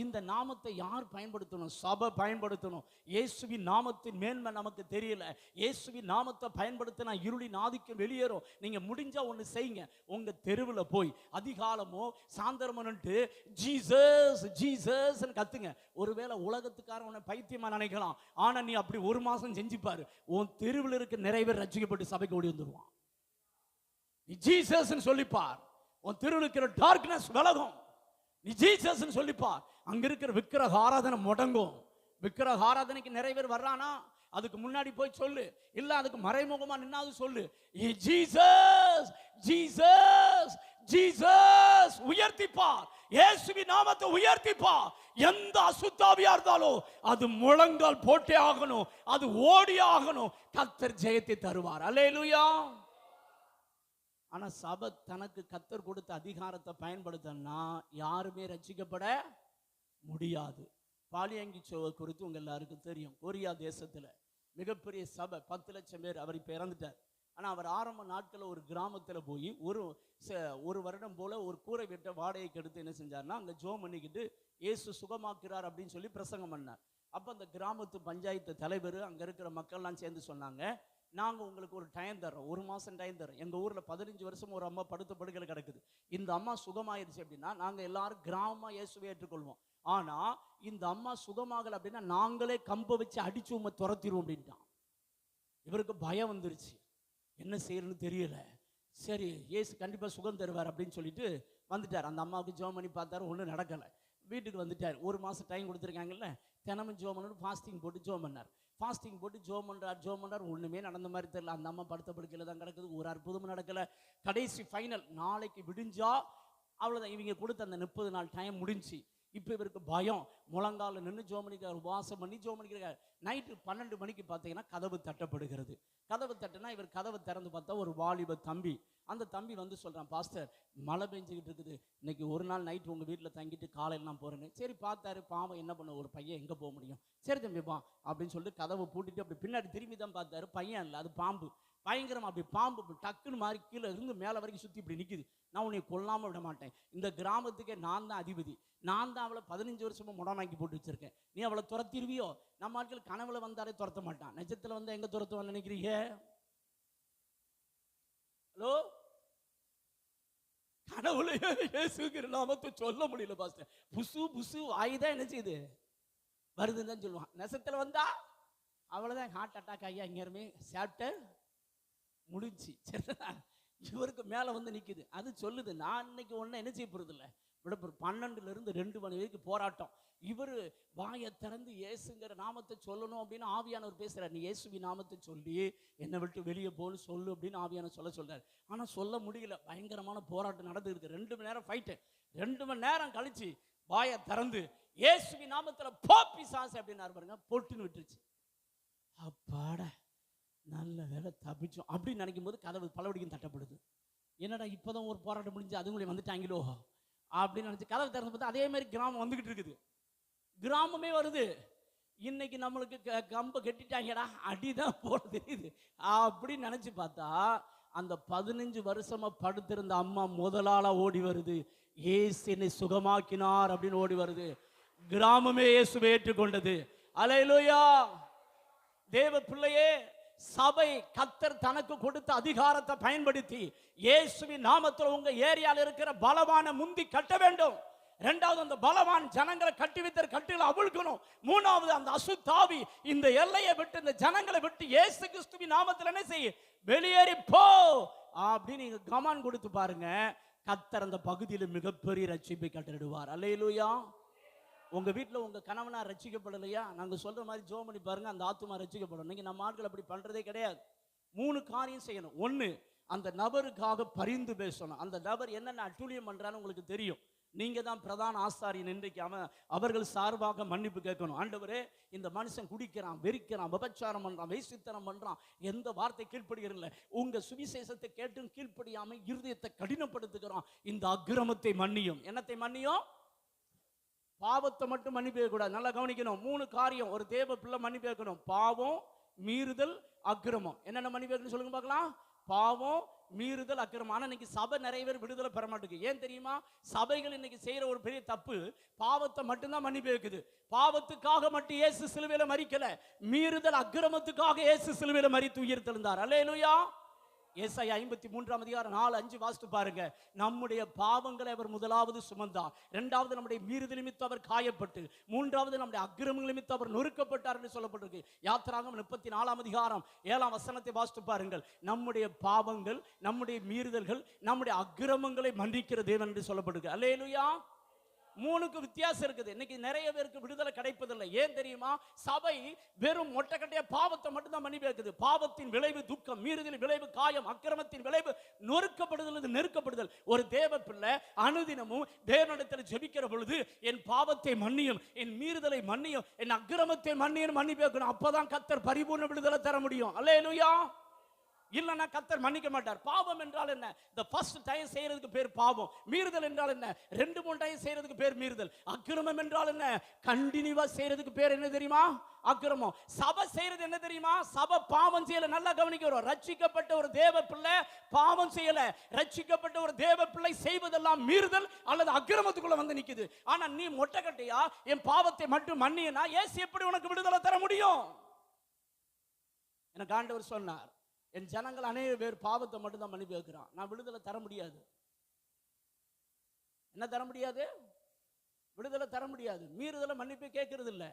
இந்த நாமத்தை யார் பயன்படுத்தணும்? சபை பயன்படுத்தணும். இயேசுவின் நாமத்தின் மேன்மை நமக்கு தெரியல. இயேசுவின் நாமத்தை பயன்படுத்தினா இருளின் ஆதிக்கம் வெளியேறும். நீங்க முடிஞ்சா ஒன்று செய்யுங்க. உங்க தெருவில் போய் அதிகாலமோ சாயந்தரமோன்ட்டு ஜீசஸ் ஜீசஸ் கத்துங்க. ஒருவேளை உலகத்துக்காரன் உன்னை பைத்தியமா நினைக்கலாம். ஆனா நீ அப்படி ஒரு மாசம் செஞ்சு பாரு, உன் தெருவில் இருக்க நிறைய பேர் ரட்சிக்கப்பட்டு சபைக்கு ஓடி வந்துருவான். நீ ஜீசஸ் சொல்லிப்பார், உன் தெருவில் இருக்கிற டார்க்னஸ் விலகும். நீ ஜீசஸ் சொல்லிப்பார், அங்க இருக்கிற விக்கிரக ஆராதனை முடங்கும். விக்கிரக ஆராதனைக்கு நிறைய பேர் வர்றானா, அதுக்கு முன்னாடி போய் சொல்லு. இல்ல அதுக்கு மறைமுகமா நின்னாது சொல்லு, ஜீசஸ் ஜீசஸ் ஜீசஸ் உயர்த்திப்பார். இயேசுவின் நாமத்தை உயர்த்திப்பார். எந்த அசுத்தாவியா இருந்தாலும் அது முழங்கால் போட்டே ஆகணும், அது ஓடி ஆகணும். கர்த்தர் ஜெயத்தை தருவார். அல்லேலூயா. ஆனா சபை தனக்கு கர்த்தர் கொடுத்த அதிகாரத்தை பயன்படுத்தினா யாருமே ரட்சிக்கப்பட முடியாது. பாலியங்கி சோவை குறித்து உங்க எல்லாருக்கும் தெரியும். கொரியா தேசத்துல மிகப்பெரிய சபை, 10 லட்சம் பேர். அவர் இப்ப இறந்துட்டார். ஆனா அவர் ஆரம்ப நாட்களில் ஒரு கிராமத்துல போய் ஒரு வருடம் போல ஒரு கூரை வீட்டை வாடகைக்கு எடுத்து என்ன செஞ்சார்னா, அங்க ஜோம் பண்ணிக்கிட்டு இயேசு சுகமாக்குறார் அப்படின்னு சொல்லி பிரசங்கம் பண்ணார். அப்ப அந்த கிராமத்து பஞ்சாயத்து தலைவர், அங்க இருக்கிற மக்கள்லாம் சேர்ந்து சொன்னாங்க, நாங்க உங்களுக்கு ஒரு டைம் தர்றோம், 1 மாசம் டைம் தர்றோம். எங்க ஊர்ல 15 வருஷம் ஒரு அம்மா படுத்த படுக்கையில் கிடக்குது. இந்த அம்மா சுகமாயிருச்சு அப்படின்னா நாங்க எல்லாரும் கிராமமா இயேசுவை ஏற்றுக்கொள்வோம். ஆனா இந்த அம்மா சுகமாகல அப்படின்னா நாங்களே கம்ப வச்சு அடிச்சு உண்மை துரத்திடுவோம் அப்படின்ட்டான். இவருக்கு பயம் வந்துருச்சு, என்ன செய்யறதுன்னு தெரியல. சரி, இயேசு கண்டிப்பா சுகம் தருவார் அப்படின்னு சொல்லிட்டு வந்துட்டார். அந்த அம்மாவுக்கு ஜெபம் பண்ணி பார்த்தாரு, ஒன்றும் நடக்கலை. வீட்டுக்கு வந்துட்டார். 1 மாசம் டைம் கொடுத்துருக்காங்கல்ல, தினமும் ஜெபம் பண்ணி ஃபாஸ்டிங் போட்டு ஜெபம் பண்ணார். ஃபாஸ்டிங் போட்டு ஜெபம் பண்றார். ஒண்ணுமே நடந்த மாதிரி தெரியல. அந்த அம்மா படுத்த படுக்கையில தான் கிடக்குது, ஒரு அற்புதமும் நடக்கல. கடைசி ஃபைனல், நாளைக்கு விடிஞ்சா அவ்வளவுதான். இவங்க கொடுத்த அந்த 30 நாள் டைம் முடிஞ்சு. இப்போ இவருக்கு பயம், முழங்கால நின்று ஜெபம் பண்ணிக்கிறார், உபவாசம் பண்ணி ஜெபம் பண்ணிக்கிறார். நைட்டு 12 மணிக்கு பார்த்தீங்கன்னா கதவு தட்டப்படுகிறது. கதவு தட்டுனா இவர் கதவை திறந்து பார்த்தா ஒரு வாலிப தம்பி. அந்த தம்பி வந்து சொல்றான், பாஸ்டர் மழை பெஞ்சுக்கிட்டு இருக்குது, இன்னைக்கு ஒரு நாள் நைட்டு உங்க வீட்டில் தங்கிட்டு காலையில் நான் போறேன்னு. சரி பார்த்தாரு, பாவம் என்ன பண்ண, ஒரு பையன் எங்க போக முடியும், சரி தம்பி பா அப்படின்னு சொல்லிட்டு கதவை பூட்டிட்டு அப்படி பின்னாடி திரும்பி தான் பார்த்தாரு. பையன் இல்லை, அது பாம்பு. பயங்கரமா அப்படி பாம்பு டக்குன்னு மாதிரி கீழே இருந்து மேலே வரைக்கும் சுற்றி இப்படி நிற்குது. நான் உன்னை கொல்லாமல் விட மாட்டேன், இந்த கிராமத்துக்கே நான் தான் அதிபதி, நான் தான் அவளை 15 வருஷமா முடனாக்கி போட்டு வச்சிருக்கேன், நீ அவளை துரத்திருவியோ? நம்ம ஆட்கள் கனவுல வந்தாலே துரத்த மாட்டான், நிஜத்துல வந்து எங்க துரத்துவான்னு நினைக்கிறீங்க? ஹலோ, கனவுல இயேசுங்கிற நாமத்தை சொல்ல முடியல பாஸ்டர். புசு புசு வாய்தான் என்ன செய்யுது, வருதுன்னு தான் சொல்லுவான். நெசத்துல வந்தா அவ்வளவுதான், ஹார்ட் அட்டாக் ஐயா இங்கே சாப்பிட்டேன் முடிஞ்சு. சரிதா, இவருக்கு மேல வந்து நிக்குது. அது சொல்லுது, நான் இன்னைக்கு ஒன்னும் என்ன செய்ய போறது இல்லை, விடப்போ 12ல இருந்து 2 மணி வரைக்கும் போராட்டம். இவரு வாயை திறந்து இயேசுங்கிற நாமத்தை சொல்லணும் அப்படின்னு ஆவியானவர் பேசுறாரு. நீ இயேசுவி நாமத்தை சொல்லி என்னை விட்டு வெளியே போன்னு சொல்லு அப்படின்னு ஆவியானவர் சொல்றாரு. ஆனா சொல்ல முடியல, பயங்கரமான போராட்டம் நடந்துருக்கு. 2 மணி நேரம் ஃபைட்டு. 2 மணி நேரம் கழிச்சு வாயை திறந்து இயேசுவி நாமத்துல போப்பி சாசு அப்படின்னாரு பாருங்க, பொட்டுன்னு விட்டுருச்சு. அப்பாட, நல்ல வேலை தப்பிச்சோம் அப்படின்னு நினைக்கும் போது கதவு பலவடிக்கும் தட்டப்படுது. என்னடா இப்பதான் ஒரு போராட்டம் முடிஞ்சு அதுங்களே வந்துட்டாங்களோ அப்படின்னு நினைச்சு கதவை திறந்து பார்த்தா அதே மாதிரி கிராமம் வந்துகிட்டு இருக்குது. கிராமமே வருது. இன்னைக்கு நம்மளுக்கு கம்ப கட்டிட்டாங்கடா, அடிதான் போட தெரியுது அப்படின்னு நினைச்சு பார்த்தா அந்த 15 வருஷமா படுத்திருந்த அம்மா முதலாளா ஓடி வருது. இயேசு என்னை சுகமாக்கினார் அப்படின்னு ஓடி வருது. கிராமமே இயேசுவை ஏற்றுக்கொண்டது. அல்லேலூயா. தேவ பிள்ளையே, சபை கர்த்தர் தனக்கு கொடுத்த அதிகாரத்தை பயன்படுத்தி இயேசுவின் நாமத்தில் உங்க ஏரியாவில் இருக்கிற பலவான முந்தி கட்ட வேண்டும். 2வது, அந்த பலவான் ஜனங்களை கட்டி வைத்த கட்டுகளை அவிழ்க்கணும். 3வது, அந்த அசுத்தாவி இந்த எல்லையை விட்டு இந்த ஜனங்களை விட்டு இயேசு கிறிஸ்துவின் நாமத்தில் என்ன செய்ய, வெளியேறி போ அப்படின்னு நீங்க கமான் கொடுத்து பாருங்க. கர்த்தர் அந்த பகுதியில் மிகப்பெரிய ரட்சிப்பை கட்டளிடுவார். அல்லேலூயா. உங்க வீட்டில் உங்க கணவனா ரட்சிக்கப்படலையா, நாங்க சொல்ற மாதிரி ஜெபம் பண்ணி பாருங்க, அந்த ஆத்துமா ரட்சிக்கப்படும். நீங்க நம்ம ஆட்கள் அப்படி பண்றதே கிடையாது. 3 காரியம் செய்யணும். 1, அந்த நபருக்காக பரிந்து பேசணும். அந்த நபர் என்னென்ன அட்டூழியம் பண்றான்னு உங்களுக்கு தெரியும். நீங்க தான் பிரதான ஆசாரியன். இன்றைக்கு அவர்கள் சார்பாக மன்னிப்பு கேட்கணும். ஆண்டவரே, இந்த மனுஷன் குடிக்கிறான், வெறிக்கிறான், விபச்சாரம் பண்றான், வேசித்தனம் பண்றான், எந்த வார்த்தை கீழ்ப்படுகிறதில்ல, உங்க சுவிசேஷத்தை கேட்டும் கீழ்ப்படியாம இருதயத்தை கடினப்படுத்துகிறான், இந்த அக்கிரமத்தை மன்னியும். என்னத்தை மன்னியும்? பாவத்தை மட்டும் மன்னிப்பு கூடாது. நல்லா கவனிக்கணும். 3 காரியம் ஒரு தேவ பிள்ளை மன்னிப்பு கேட்கணும். பாவம், மீறுதல், அக்கிரமம். என்னென்ன மன்னிப்பு சொல்லுங்க பார்க்கலாம். பாவம், மீறுதல், அக்கிரமம். ஆனா இன்னைக்கு சபை நிறைய பேர் விடுதலை பெற மாட்டேங்குது. ஏன் தெரியுமா? சபைகள் இன்னைக்கு செய்யற ஒரு பெரிய தப்பு, பாவத்தை மட்டும்தான் மன்னிப்பு இருக்குது. பாவத்துக்காக மட்டும் இயேசு சிலுவையில மரிக்கல, மீறுதல், அக்கிரமத்துக்காக இயேசு சிலுவையில மரித்து உயிர்த்தெழுந்தார். அல்லேலூயா. ஏசாயா 53 அதிகாரம் 4-5 வாசித்து பாருங்க. நம்முடைய பாவங்களை அவர் முதலாவது சுமந்தார், இரண்டாவது நம்முடைய மீறுதல் நிமித்தம் அவர் காயப்பட்டு, மூன்றாவது நம்முடைய அக்கிரமங்கள் நிமித்தம் அவர் நொறுக்கப்பட்டார் என்று சொல்லப்பட்டிருக்கு. யாத்திராகமம் 34 அதிகாரம் 7 வசனத்தை வாசித்து பாருங்கள். நம்முடைய பாவங்கள், நம்முடைய மீறுதல்கள், நம்முடைய அக்கிரமங்களை மன்னிக்கிற தேவன் என்று சொல்லப்பட்டிருக்கு. அல்லேலூயா. மூணுக்கு வித்தியாசம் இருக்குது. இன்னைக்கு நிறைய பேருக்கு விடுதலை கிடைப்பதில்லை. ஏன் தெரியுமா? சபை வெறும் மொட்டைக்கட்டைய பாவத்தை மட்டும்தான் மன்னிப்பு இருக்குது. பாவத்தின் விளைவு துக்கம், மீறுதலின் விளைவு காயம், அக்கிரமத்தின் விளைவு நொறுக்கப்படுதல், நெருக்கப்படுதல். ஒரு தேவ பிள்ளை அனுதினமும் தேவனிடத்தில் ஜெபிக்கிற பொழுது, என் பாவத்தை மன்னியும், என் மீறுதலை மன்னியும், என் அக்கிரமத்தை மன்னியும் மன்னிப்பு வைக்கணும். அப்பதான் கர்த்தர் பரிபூர்ண விடுதலை தர முடியும். அல்லேலூயா. இல்லைன்னா கர்த்தர் மன்னிக்க மாட்டார். பாவம் என்றால் என்ன? the first time செய்யறதுக்கு பேர் பாவம். மீறுதல் என்றால் என்ன? 2-3 டைம் செய்யறதுக்கு பேர் மீறுதல். அக்கிரமம் என்றால் என்ன? கண்டினியூவா செய்யறதுக்கு பேர் என்ன தெரியுமா? அக்கிரமம். சபை செய்யறது என்ன தெரியுமா? சபை பாவம் செய்யல. நல்லா கவனிக்கிறோம். ரட்சிக்கப்பட்ட ஒரு தேவ பிள்ளை பாவம் செய்யல. ரட்சிக்கப்பட்ட ஒரு தேவ பிள்ளை செய்வதெல்லாம் மீறுதல் அல்லது அக்கிரமத்துக்குள்ள வந்து நிக்குது. ஆனா நீ மொட்டைக்கட்டையா என் பாவத்தை மட்டும் மன்னியனா, இயேசு எப்படி உனக்கு விடுதலை தர முடியும்? எனக்கு ஆண்டவர் சொன்னார், என் ஜனங்கள் அநேக பேர் பாவத்தை மட்டும் தான் மன்னிப்பு வைக்கிறான், நான் விடுதலை தர முடியாது. என்ன தர முடியாது? விடுதலை தர முடியாது. மீறுதலை மன்னிப்பு கேட்கறது இல்லை.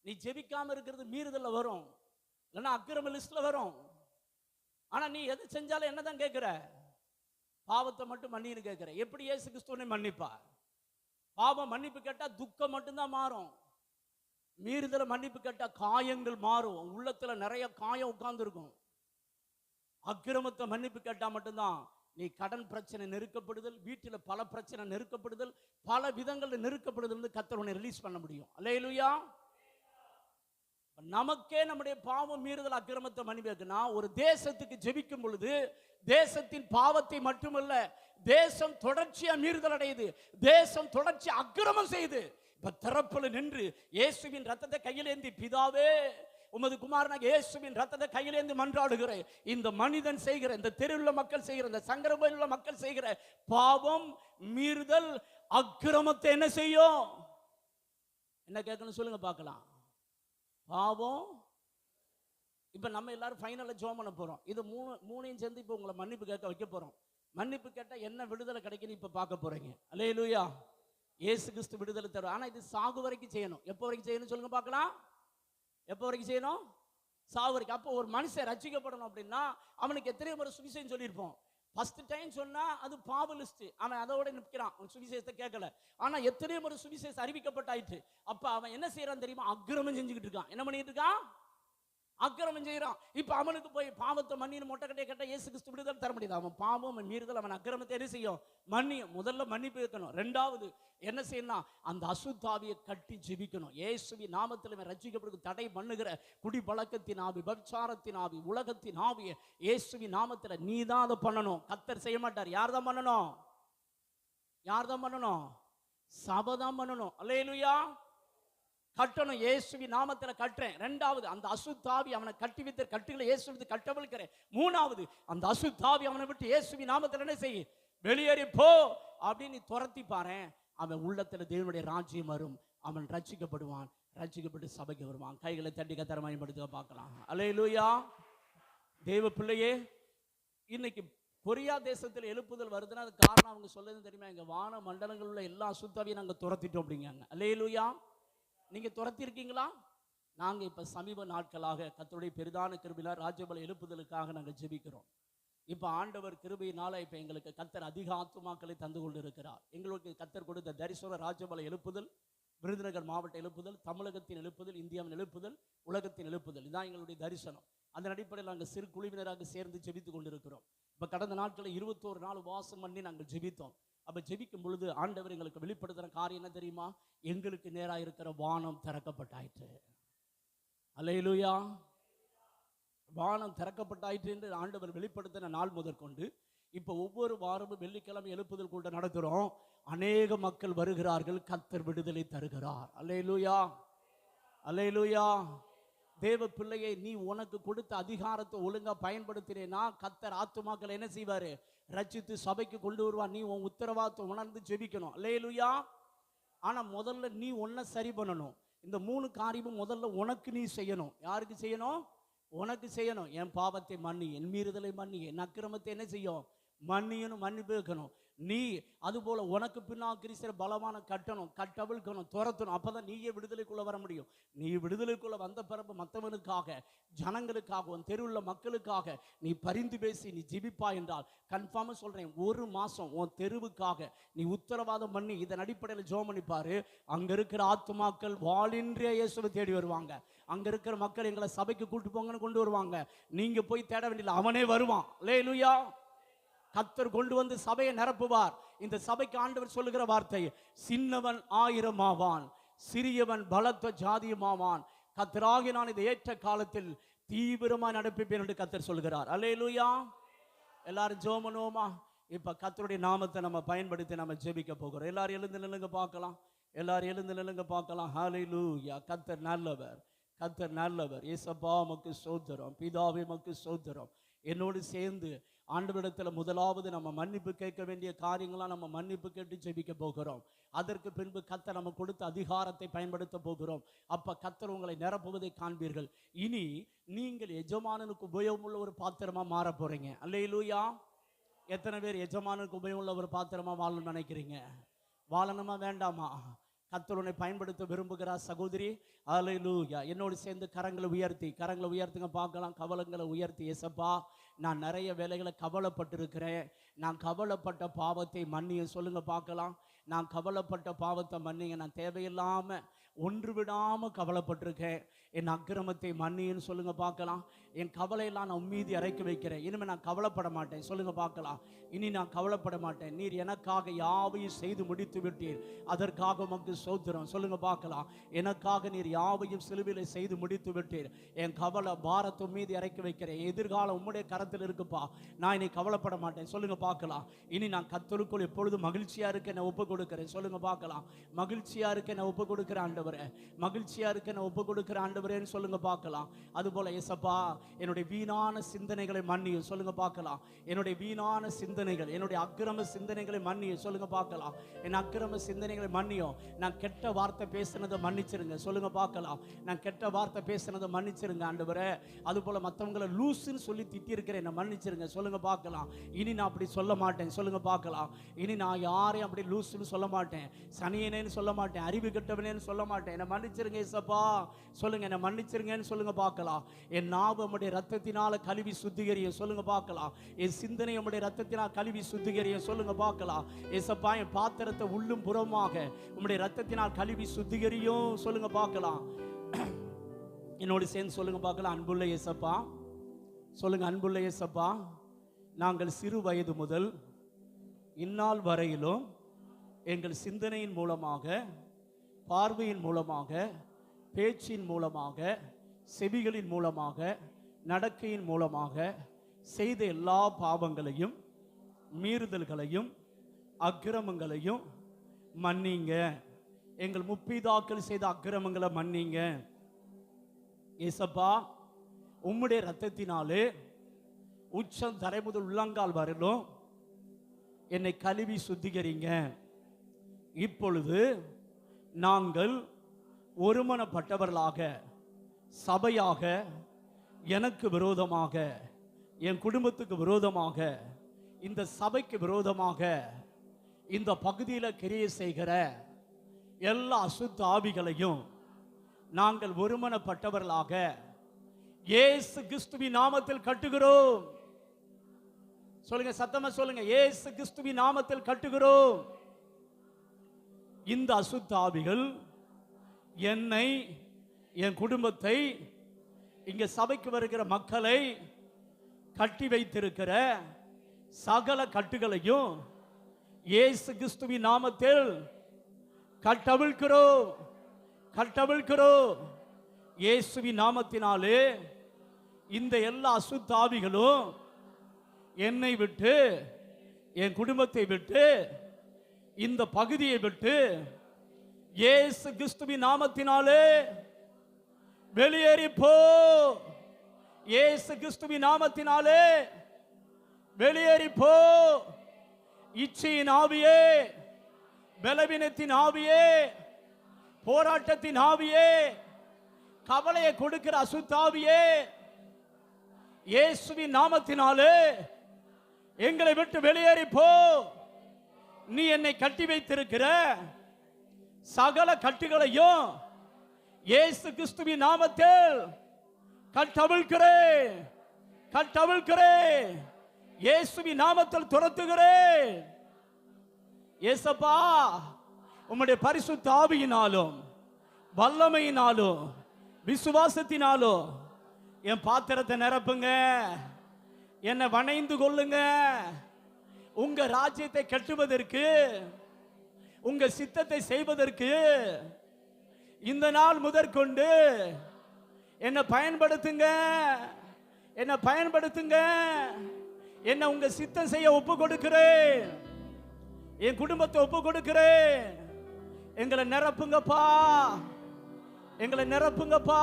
நீ ஜெபிக்காம இருக்கிறது மீறுதல்ல வரும், இல்லைன்னா அக்கிரம லிஸ்ட்ல வரும். ஆனா நீ எது செஞ்சாலும் என்னதான் கேட்கிற? பாவத்தை மட்டும் மன்னின்னு கேட்கிற. எப்படி இயேசு கிறிஸ்துவை மன்னிப்பார்? பாவம் மன்னிப்பு கேட்டா துக்கம் மட்டும்தான் மாறும். மீறுதல மன்னிப்பு கேட்டா காயங்கள் மாறும். உள்ளத்துல நிறைய காயம் உட்கார்ந்து இருக்கும். அக்கிரமத்தை மன்னிப்பு கேட்டா மட்டும்தான் நீ கடன் பிரச்சனை நெருக்கப்படுதல், வீட்டில் பல பிரச்சனை நெருக்கப்படுதல், பல விதங்களில் நெருக்கப்படுதல் கர்த்தர் உன்னை ரிலீஸ் பண்ண முடியும். அல்லேலூயா. நமக்கே நம்முடைய பாவம், மீறுதல், அக்கிரமத்தை மன்னிப்பு கேட்கனா, ஒரு தேசத்துக்கு ஜெபிக்கும் பொழுது தேசத்தின் பாவத்தை மட்டுமல்ல, தேசம் தொடர்ச்சியா மீறுதல் அடையுது, தேசம் தொடர்ச்சி அக்கிரமம் செய்யுது. இப்ப திறப்புல நின்று இயேசுவின் ரத்தத்தை கையிலேந்தி, பிதாவே உமது குமாரனாக இயேசுவின் ரத்தத்தை கையிலேந்தி மன்றாடுகிறேன். இந்த மனிதன் செய்கிற, இந்த தெருவுள்ள மக்கள் செய்கிற, இந்த சங்கரபையில் உள்ள மக்கள் செய்கிற பாவம், மீறுதல், அக்கிரமத்தை என்ன செய்யும்? என்ன கேட்கணும் சொல்லுங்க பார்க்கலாம். பாவம். இப்ப நம்ம எல்லாரும் ஃபைனல்ல ஜெபம் பண்ண போறோம். இது மூணையும் சேர்ந்து இப்ப உங்களை மன்னிப்பு கேட்க வைக்க போறோம். மன்னிப்பு கேட்டா என்ன விடுதலை கிடைக்குன்னு இப்ப பார்க்க போறீங்க. அல்லேலூயா. இயேசு கிறிஸ்து விடுதலை தரும். ஆனா இது சாகு வரைக்கும் செய்யணும். எப்போ வரைக்கும் செய்யணும் சொல்லுங்க பார்க்கலாம். எப்போ வரைக்கும் செய்யணும்? சாகு வரைக்கும். அப்போ ஒரு மனுஷன் ரட்சிக்கப்படணும் அப்படின்னா அவனுக்கு எத்தனை முறை சுவிசேஷம் சொல்லியிருப்போம். ஃபர்ஸ்ட் டைம் சொன்னா அது பாவ லிஸ்ட், அவன் அதோட நிற்கிறான், சுவிசேஷத்தை கேட்கல. ஆனா எத்தனை முறை சுவிசேஷம் அறிவிக்கப்பட்டாயிற்று. அப்ப அவன் என்ன செய்யறான் தெரியுமா? அக்கிரமம் செஞ்சுக்கிட்டு இருக்கான். என்ன பண்ணிட்டு இருக்கான்? அக்கிரமம் செய்யறான். இப்ப அவனுக்கு போய் பாவத்தை மன்னின்னு மொட்டைக்கட்டையை கேட்டா இயேசு கிறிஸ்து விடுதலை தர முடியாது. அவன் பாவம், மீறுதல், அவன் அக்கிரமத்தை என்ன செய்யும்? மன்னியும். முதல்ல மன்னிப்பு வைக்கணும். ரெண்டாவது என்ன செய்யணும்? அந்த அசுத்தாவியை கட்டி ஜெபிக்கணும். இயேசுவின் நாமத்தில் இவன் ரட்சிக்கப்படுவதற்கு தடை பண்ணுகிற குடி பழக்கத்தின் ஆவி, விபச்சாரத்தின் ஆவி, உலகத்தின் ஆவியை இயேசுவின் நாமத்தில் நீ தான் அதை பண்ணணும். கர்த்தர் செய்ய மாட்டார். யார் தான் பண்ணணும்? யார் தான் பண்ணணும்? சபை தான் பண்ணணும். அல்லேலூயா. கட்டணும். இயேசுவின் நாமத்தில் கட்டுறேன். ரெண்டாவது அந்த அசுத்தாவி அவனை கட்டி வைத்த கட்டுகளை இயேசுவின் கட்டவிழ்க்கிறேன். மூணாவது அந்த அசுத்தாவி அவனை விட்டு இயேசுவின் நாமத்தில் என்ன செய்ய? வெளியேறி போ அப்படின்னு துரத்தி பாரு. அவன் உள்ளத்துல தேவனுடைய ராஜ்யம் வரும். அவன் ரட்சிக்கப்படுவான். ரட்சிக்கப்பட்டு சபைக்கு வருவான். கைகளை தட்டி கர்த்தரை மகிமைப்படுத்த பார்க்கலாம். அல்லேலூயா. தேவ பிள்ளையே, இன்னைக்கு கொரியா தேசத்தில் எழுப்புதல் வருதுன்னா அது காரணம் அவங்க சொல்லுறது தெரியுமா? எங்க வான மண்டலங்கள் உள்ள எல்லா அசுத்தாவியும் நாங்க துரத்திட்டோம் அப்படிங்காங்க. அல்லேலூயா. நீங்க துரத்தி இருக்கீங்களா? நாங்க இப்ப சமீப நாட்களாக கர்த்தருடைய பெரிதான கிருபையினால் ராஜ்யபல எழுப்புதலுக்காக நாங்க ஜெபிக்கிறோம். இப்ப ஆண்டவர் கிருபையினால இப்ப எங்களுக்கு கர்த்தர் அதிக ஆத்துமாக்களை தந்து கொண்டு இருக்கிறார். எங்களுக்கு கர்த்தர் கொடுத்த தரிசன ராஜ்யபல எழுப்புதல், விருதுநகர் மாவட்ட எழுப்புதல், தமிழகத்தின் எழுப்புதல், இந்தியாவின் எழுப்புதல், உலகத்தின் எழுப்புதல், இதுதான் எங்களுடைய தரிசனம். அதன் அடிப்படையில் நாங்கள் சிறு குழுவினராக சேர்ந்து ஜெபித்து கொண்டிருக்கிறோம். இப்ப கடந்த நாட்களில் 21 நாள் உபவாசம் பண்ணி நாங்கள் ஜெபித்தோம். அப்ப ஜெபிக்கும் பொழுது ஆண்டவர் எங்களுக்கு வெளிப்படுத்துற காரியம் என்ன தெரியுமா? எங்களுக்கு நேராக இருக்கிற வானம் திறக்கப்பட்டாயிற்று. அல்லேலூயா. வானம் திறக்கப்பட்டாயிற்று என்று ஆண்டவர் வெளிப்படுத்தின நாள் முதற்கொண்டு இப்ப ஒவ்வொரு வாரமும் வெள்ளிக்கிழமை எழுப்புதல் கூட்டம் நடத்துறோம். அநேக மக்கள் வருகிறார்கள். கர்த்தர் விடுதலை தருகிறார். அல்லேலூயா. அல்லேலூயா. தேவ பிள்ளையை, நீ உனக்கு கொடுத்த அதிகாரத்தை ஒழுங்கா பயன்படுத்தினேன்னா கர்த்தர் ஆத்துமாக்களை என்ன செய்வாரு? ரட்சித்து சபைக்கு கொண்டு வருவார். நீ உன் உத்தரவாதத்தை உணர்ந்து ஜெபிக்கணும். அல்லேலூயா. ஆனா முதல்ல நீ உன்னை சரி பண்ணணும். இந்த 3 காரியமும் முதல்ல உனக்கு நீ செய்யணும். யாருக்கு செய்யணும்? உனக்கு செய்யணும். என் பாவத்தை மன்னி, என் மீறுதலை மன்னி, என் அக்கிரமத்தை என்ன செய்யும்? மன்னியணும், மன்னிப்பு வைக்கணும். நீ அதுபோல உனக்கு பின்னால் கிறிஸ்தவ பலமான கட்டணும், கட்டவிழ்க்கணும், துரத்தணும். அப்பதான் நீயே விடுதலைக்குள்ள வர முடியும். நீ விடுதலைக்குள்ள வந்த பிறகு மற்றவனுக்காக, ஜனங்களுக்காக, உன் தெருவுள்ள மக்களுக்காக நீ பரிந்து பேசி நீ ஜெபிப்பா என்றால் கன்ஃபார்மா சொல்றேன், 1 மாசம் உன் தெருவுக்காக நீ உத்தரவாதம் பண்ணி இதன் அடிப்படையில் ஜெபம் பண்ணிப்பாரு. அங்க இருக்கிற ஆத்துமாக்கள் வாளின்றே இயேசுவை தேடி வருவாங்க. அங்க இருக்கிற மக்கள் எங்களை சபைக்கு கூட்டு போங்கன்னு கொண்டு வருவாங்க. நீங்க போய் தேட வேண்டியதில்லை, அவனே வருவான். அல்லேலூயா. கர்த்தர் கொண்டு வந்து சபையை நிரப்புவார். இந்த சபைக்கு ஆண்டவர் சொல்லுகிற வார்த்தை, சின்னவன் 1000 ஆவான், சிறியவன் பலத்த ஜாதியுமாவான். கர்த்தராகி நான் இந்த ஏற்ற காலத்தில் தீவிரமாக நடப்பிப்பேன் என்று கர்த்தர் சொல்கிறார். அல்லேலூயா. எல்லாரும் ஜெபம் பண்ணுவோமா? இப்ப கர்த்தருடைய நாமத்தை நம்ம பயன்படுத்தி நம்ம ஜெபிக்க போகிறோம். எல்லாரும் எழுந்து நில்லுங்க பார்க்கலாம். எல்லாரும் எழுந்து நில்லுங்க பார்க்கலாம். ஹல்லேலூயா. கர்த்தர் நல்லவர், கர்த்தர் நல்லவர். இயேசப்பா உமக்கு ஸ்தோத்திரம், பிதாவே உமக்கு ஸ்தோத்திரம். என்னோடு சேர்ந்து ஆண்டவரிடத்தில் முதலாவது நம்ம மன்னிப்பு கேட்க வேண்டிய காரியங்களாம் நம்ம மன்னிப்பு கேட்டு ஜெபிக்க போகிறோம். அதற்கு பின்பு கர்த்தர் நம்ம கொடுத்த அதிகாரத்தை பயன்படுத்த போகிறோம். அப்ப கர்த்தர் உங்களை நிரப்புவதை காண்பீர்கள். இனி நீங்கள் எஜமானனுக்கு உபயோகமுள்ள ஒரு பாத்திரமா மாற போறீங்க. அல்லேலூயா. எத்தனை பேர் எஜமானனுக்கு உபயோகமுள்ள ஒரு பாத்திரமா வாழணும்னு நினைக்கிறீங்க? வாழணுமா வேண்டாமா? கர்த்தர் உன்னை பயன்படுத்த விரும்புகிறார் சகோதரி. அல்லேலூயா. என்னோடு சேர்ந்து கரங்களை உயர்த்துங்க பார்க்கலாம். கவலங்களை உயர்த்தி, ஏசப்பா நான் நிறைய வேலைகளை கவலைப்பட்டிருக்கிறேன், நான் கவலைப்பட்ட பாவத்தை மன்னிய சொல்லுங்க பார்க்கலாம். நான் கவலைப்பட்ட பாவத்தை மன்னிங்க. நான் தேவையில்லாம ஒன்று விடாம கவலைப்பட்டிருக்கேன், என் அக்கிரமத்தை மன்னின்னு சொல்லுங்க பார்க்கலாம். என் கவலையெல்லாம் நான் மீதி இறக்கி வைக்கிறேன். இனிமேல் நான் கவலைப்பட மாட்டேன் சொல்லுங்க பார்க்கலாம். இனி நான் கவலைப்பட மாட்டேன். நீர் எனக்காக யாவையும் செய்து முடித்து விட்டீர், அதற்காக உமக்கு ஸ்தோத்திரம் சொல்லுங்க பார்க்கலாம். எனக்காக நீர் யாவையும் சிலுவையிலே செய்து முடித்து விட்டீர். என் கவலை பாரத்தை மீதி இறக்கி வைக்கிறேன். எதிர்காலம் உம்முடைய கரத்தில் இருக்குப்பா. நான் இனி கவலைப்பட மாட்டேன் சொல்லுங்க பார்க்கலாம். இனி நான் கர்த்தருக்குள் எப்பொழுதும் மகிழ்ச்சியா இருக்க நான் ஒப்பு கொடுக்கிறேன் சொல்லுங்க பார்க்கலாம். மகிழ்ச்சியா இருக்க நான் ஒப்பு கொடுக்கிறேன் ஆண்டவரே, மகிழ்ச்சியா இருக்க நான் ஒப்பு கொடுக்கிறேன் ஆண்டவரேன்னு சொல்லுங்க பார்க்கலாம். அதுபோல ஏசப்பா என்னுடைய வீணான சிந்தனைகளை மன்னியும் சொல்லுங்க பார்க்கலாம். என்னுடைய வீணான சிந்தனைகள், என்னுடைய அக்கிரம சிந்தனைகளை மன்னியும் சொல்லுங்க பார்க்கலாம். என் அக்கிரம சிந்தனைகளை மன்னியும். நான் கெட்ட வார்த்தை பேசினதை மன்னிச்சிருங்க சொல்லுங்க பார்க்கலாம். நான் கெட்ட வார்த்தை பேசினதை மன்னிச்சிருங்க ஆண்டவரே. அதுபோல மற்றவங்களை லூசுன்னு சொல்லி திட்டி இருக்கிறேன், என்ன மன்னிச்சிருங்க சொல்லுங்க பார்க்கலாம். இனி நான் அப்படி சொல்ல மாட்டேன் சொல்லுங்க பார்க்கலாம். இனி நான் யாரையும் அப்படி லூசுன்னு சொல்ல மாட்டேன், சனியனேன்னு சொல்ல மாட்டேன், அறிவு கெட்டவனேன்னு சொல்ல மாட்டேன். என்னை மன்னிச்சிருங்க ஏசப்பா சொல்லுங்க. என்னை மன்னிச்சிருங்கன்னு சொல்லுங்க பார்க்கலாம். என் நாவு உம்முடைய ரத்தத்தினால கழுவி சுத்திகரியும் சொல்லுங்க பார்க்கலாம். என் சிந்தனை உம்முடைய ரத்தத்தினால் கழுவி சுத்திகரியும் சொல்லுங்க பார்க்கலாம். ஏசப்பா என் பாத்திரத்தை உள்ளும் புறமாக உம்முடைய ரத்தத்தினால் கழுவி சுத்திகரியும் சொல்லுங்க பார்க்கலாம். என்னோடு சேர்ந்து சொல்லுங்க பார்க்கலாம். அன்புள்ள ஏசப்பா சொல்லுங்க. அன்புள்ள ஏசப்பா, நாங்கள் சிறு வயது முதல் இந்நாள் வரையிலும் எங்கள் சிந்தனையின் மூலமாக, பார்வையின் மூலமாக, பேச்சின் மூலமாக, செவிகளின் மூலமாக, நடக்கையின் மூலமாக செய்த எல்லா பாவங்களையும், மீறுதல்களையும், அக்கிரமங்களையும் மன்னிங்க. எங்கள் முற்பிதாக்கள் செய்த அக்கிரமங்களை மன்னிங்க ஏசப்பா. உம்முடைய ரத்தத்தினாலே உச்சம் தரை முதல் உள்ளங்கால் வரலும் என்னை கழுவி சுத்திகரிங்க. இப்பொழுது நாங்கள் ஒருமனப்பட்டவர்களாக, சபையாக, எனக்கு விரோதமாக, என் குடும்பத்துக்கு விரோதமாக, இந்த சபைக்கு விரோதமாக இந்த பகுதியில் கிரியை செய்கிற எல்லா அசுத்த ஆவிகளையும் நாங்கள் ஒருமனப்பட்டவர்களாக இயேசு கிறிஸ்துவின் நாமத்தில் கட்டுகிறோம் சொல்லுங்க. சத்தமா சொல்லுங்க. இயேசு கிறிஸ்துவின் நாமத்தில் கட்டுகிறோம். இந்த அசுத்த ஆவிகள் என்னை, என் குடும்பத்தை, இங்க சபைக்கு வருகிற மக்களை கட்டி வைத்திருக்கிற சகல கட்டுகளையும் இயேசு கிறிஸ்துவின் நாமத்தில் கட்டவிழ்க்கிறோம். இயேசுவின் நாமத்தினாலே இந்த எல்லா அசுத்த ஆவிகளும் என்னை விட்டு, என் குடும்பத்தை விட்டு, இந்த பகுதியை விட்டு இயேசு கிறிஸ்துவின் நாமத்தினாலே வெளியேறி போ. இயேசு கிறிஸ்துவின் நாமத்தினாலே வெளியேறி போ. இச்சையின் ஆவியே, பலவீனத்தின் ஆவியே, போராட்டத்தின் ஆவியே, கவலையை கொடுக்கிற அசுத்தாவியே, இயேசுவின் நாமத்தினாலே எங்களை விட்டு வெளியேறி போ. நீ என்னை கட்டி வைத்திருக்கிற சகல கட்டுகளையும் இயேசு கிறிஸ்துவின் நாமத்தில் கட்டவிழ்க்கிறேன், கட்டவிழ்க்கிறேன். இயேசுவின் நாமத்தில் துரத்துகிறேன். இயேசப்பா, உம்முடைய பரிசுத்த ஆவியினாலும் வல்லமையினாலும் விசுவாசத்தினாலும் என் பாத்திரத்தை நிரப்புங்க. என்னை வணைந்து கொள்ளுங்க. உங்க ராஜ்யத்தை கட்டுவதற்கு, உங்க சித்தத்தை செய்வதற்கு இந்த நாள் முதற்கொண்டு என்னை பயன்படுத்துங்க. என்னை பயன்படுத்துங்க. என்னை உங்க சித்தம் செய்ய ஒப்பு கொடுக்கிறேன். என் குடும்பத்தை ஒப்பு கொடுக்கிறேன். எங்களை நிரப்புங்கப்பா, எங்களை நிரப்புங்கப்பா.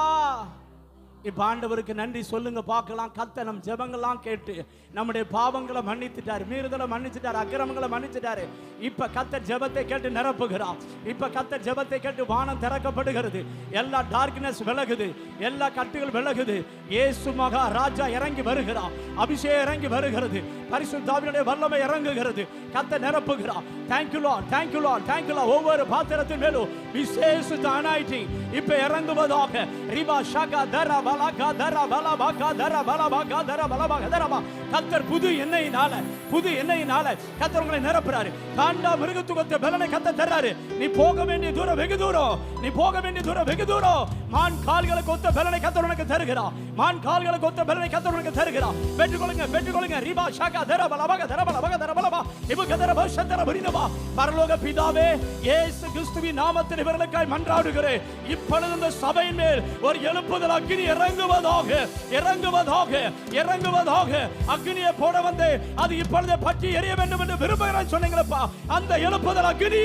இப்ப ஆண்டவருக்கு நன்றி சொல்லுங்க பார்க்கலாம். கர்த்தர் நம் ஜெபங்கள்லாம் கேட்டு நம்முடைய பாவங்களை மன்னித்துட்டார், மீறுதலை மன்னிச்சுட்டார், அக்கிரமங்களை மன்னிச்சுட்டாரு. இப்ப கர்த்தர் ஜெபத்தை கேட்டு நிரப்புகிறார். இப்ப கர்த்தர் ஜெபத்தை கேட்டு வானம் திறக்கப்படுகிறது. எல்லா டார்க்னஸ் விலகுது, எல்லா கட்டுகள் விலகுது. இயேசு மகா ராஜா இறங்கி வருகிறார். அபிஷேகம் இறங்கி வருகிறது. பரிசுத்த ஆவியினுடைய வல்லமை இறங்குகிறது. கர்த்தர் நிரப்புகிறார். Thank you Lord, thank you Lord, thank you Lord. ஒவ்வொரு பாத்திரத்தின் மேலும் விசேஷ அனாயிட்டிங் இப்ப இறங்குவதாக. ரிபா ஷகா தரா பலகா தரா பலபகா தரா பலபகா தரா பலபகா தரா. கர்த்தர் புது எண்ணெயினால, புது எண்ணெயினால கர்த்தர் உங்களை நிரப்புறாரு. காண்டா மிருகத்துவத்தை பலனை கர்த்தர் தர்றாரு. நீ போக வேண்டிய தூரம் வெகு தூரம், நீ போக வேண்டிய தூரம் வெகு தூரம். மான் கால்களுக்கு ஒத்த பலனை கர்த்தர் உனக்கு தருகிறார். மான் கால்களுக்கு ஒத்த பலனை கர்த்தர் உனக்கு தருகிறார். பெற்றுக்கொள்ளுங்க, பெற்றுக்கொள்ளுங்க. ரிபா ஷகா தரா பலபகா தரா பலபகா தரா பலபா. இவங்க தரா பஷந்தர பரினவா. பரலோக பிதாவே, இயேசு கிறிஸ்துவின் நாமத்தில் இவர்களுக்காய் மன்றாடுகிறேன். இப்பொழுது இந்த சபையின் மேல் ஒரு எழுப்புதல் அக்கினி இறங்குவதாக, இறங்குவதாக, இறங்குவதாக. அக்கினியை போட வந்து அது இப்பொழுது பற்றி எரிய வேண்டும் என்று விரும்புகிறேன் சொன்னீங்களப்பா. அந்த எழுப்புதல் அக்கினி,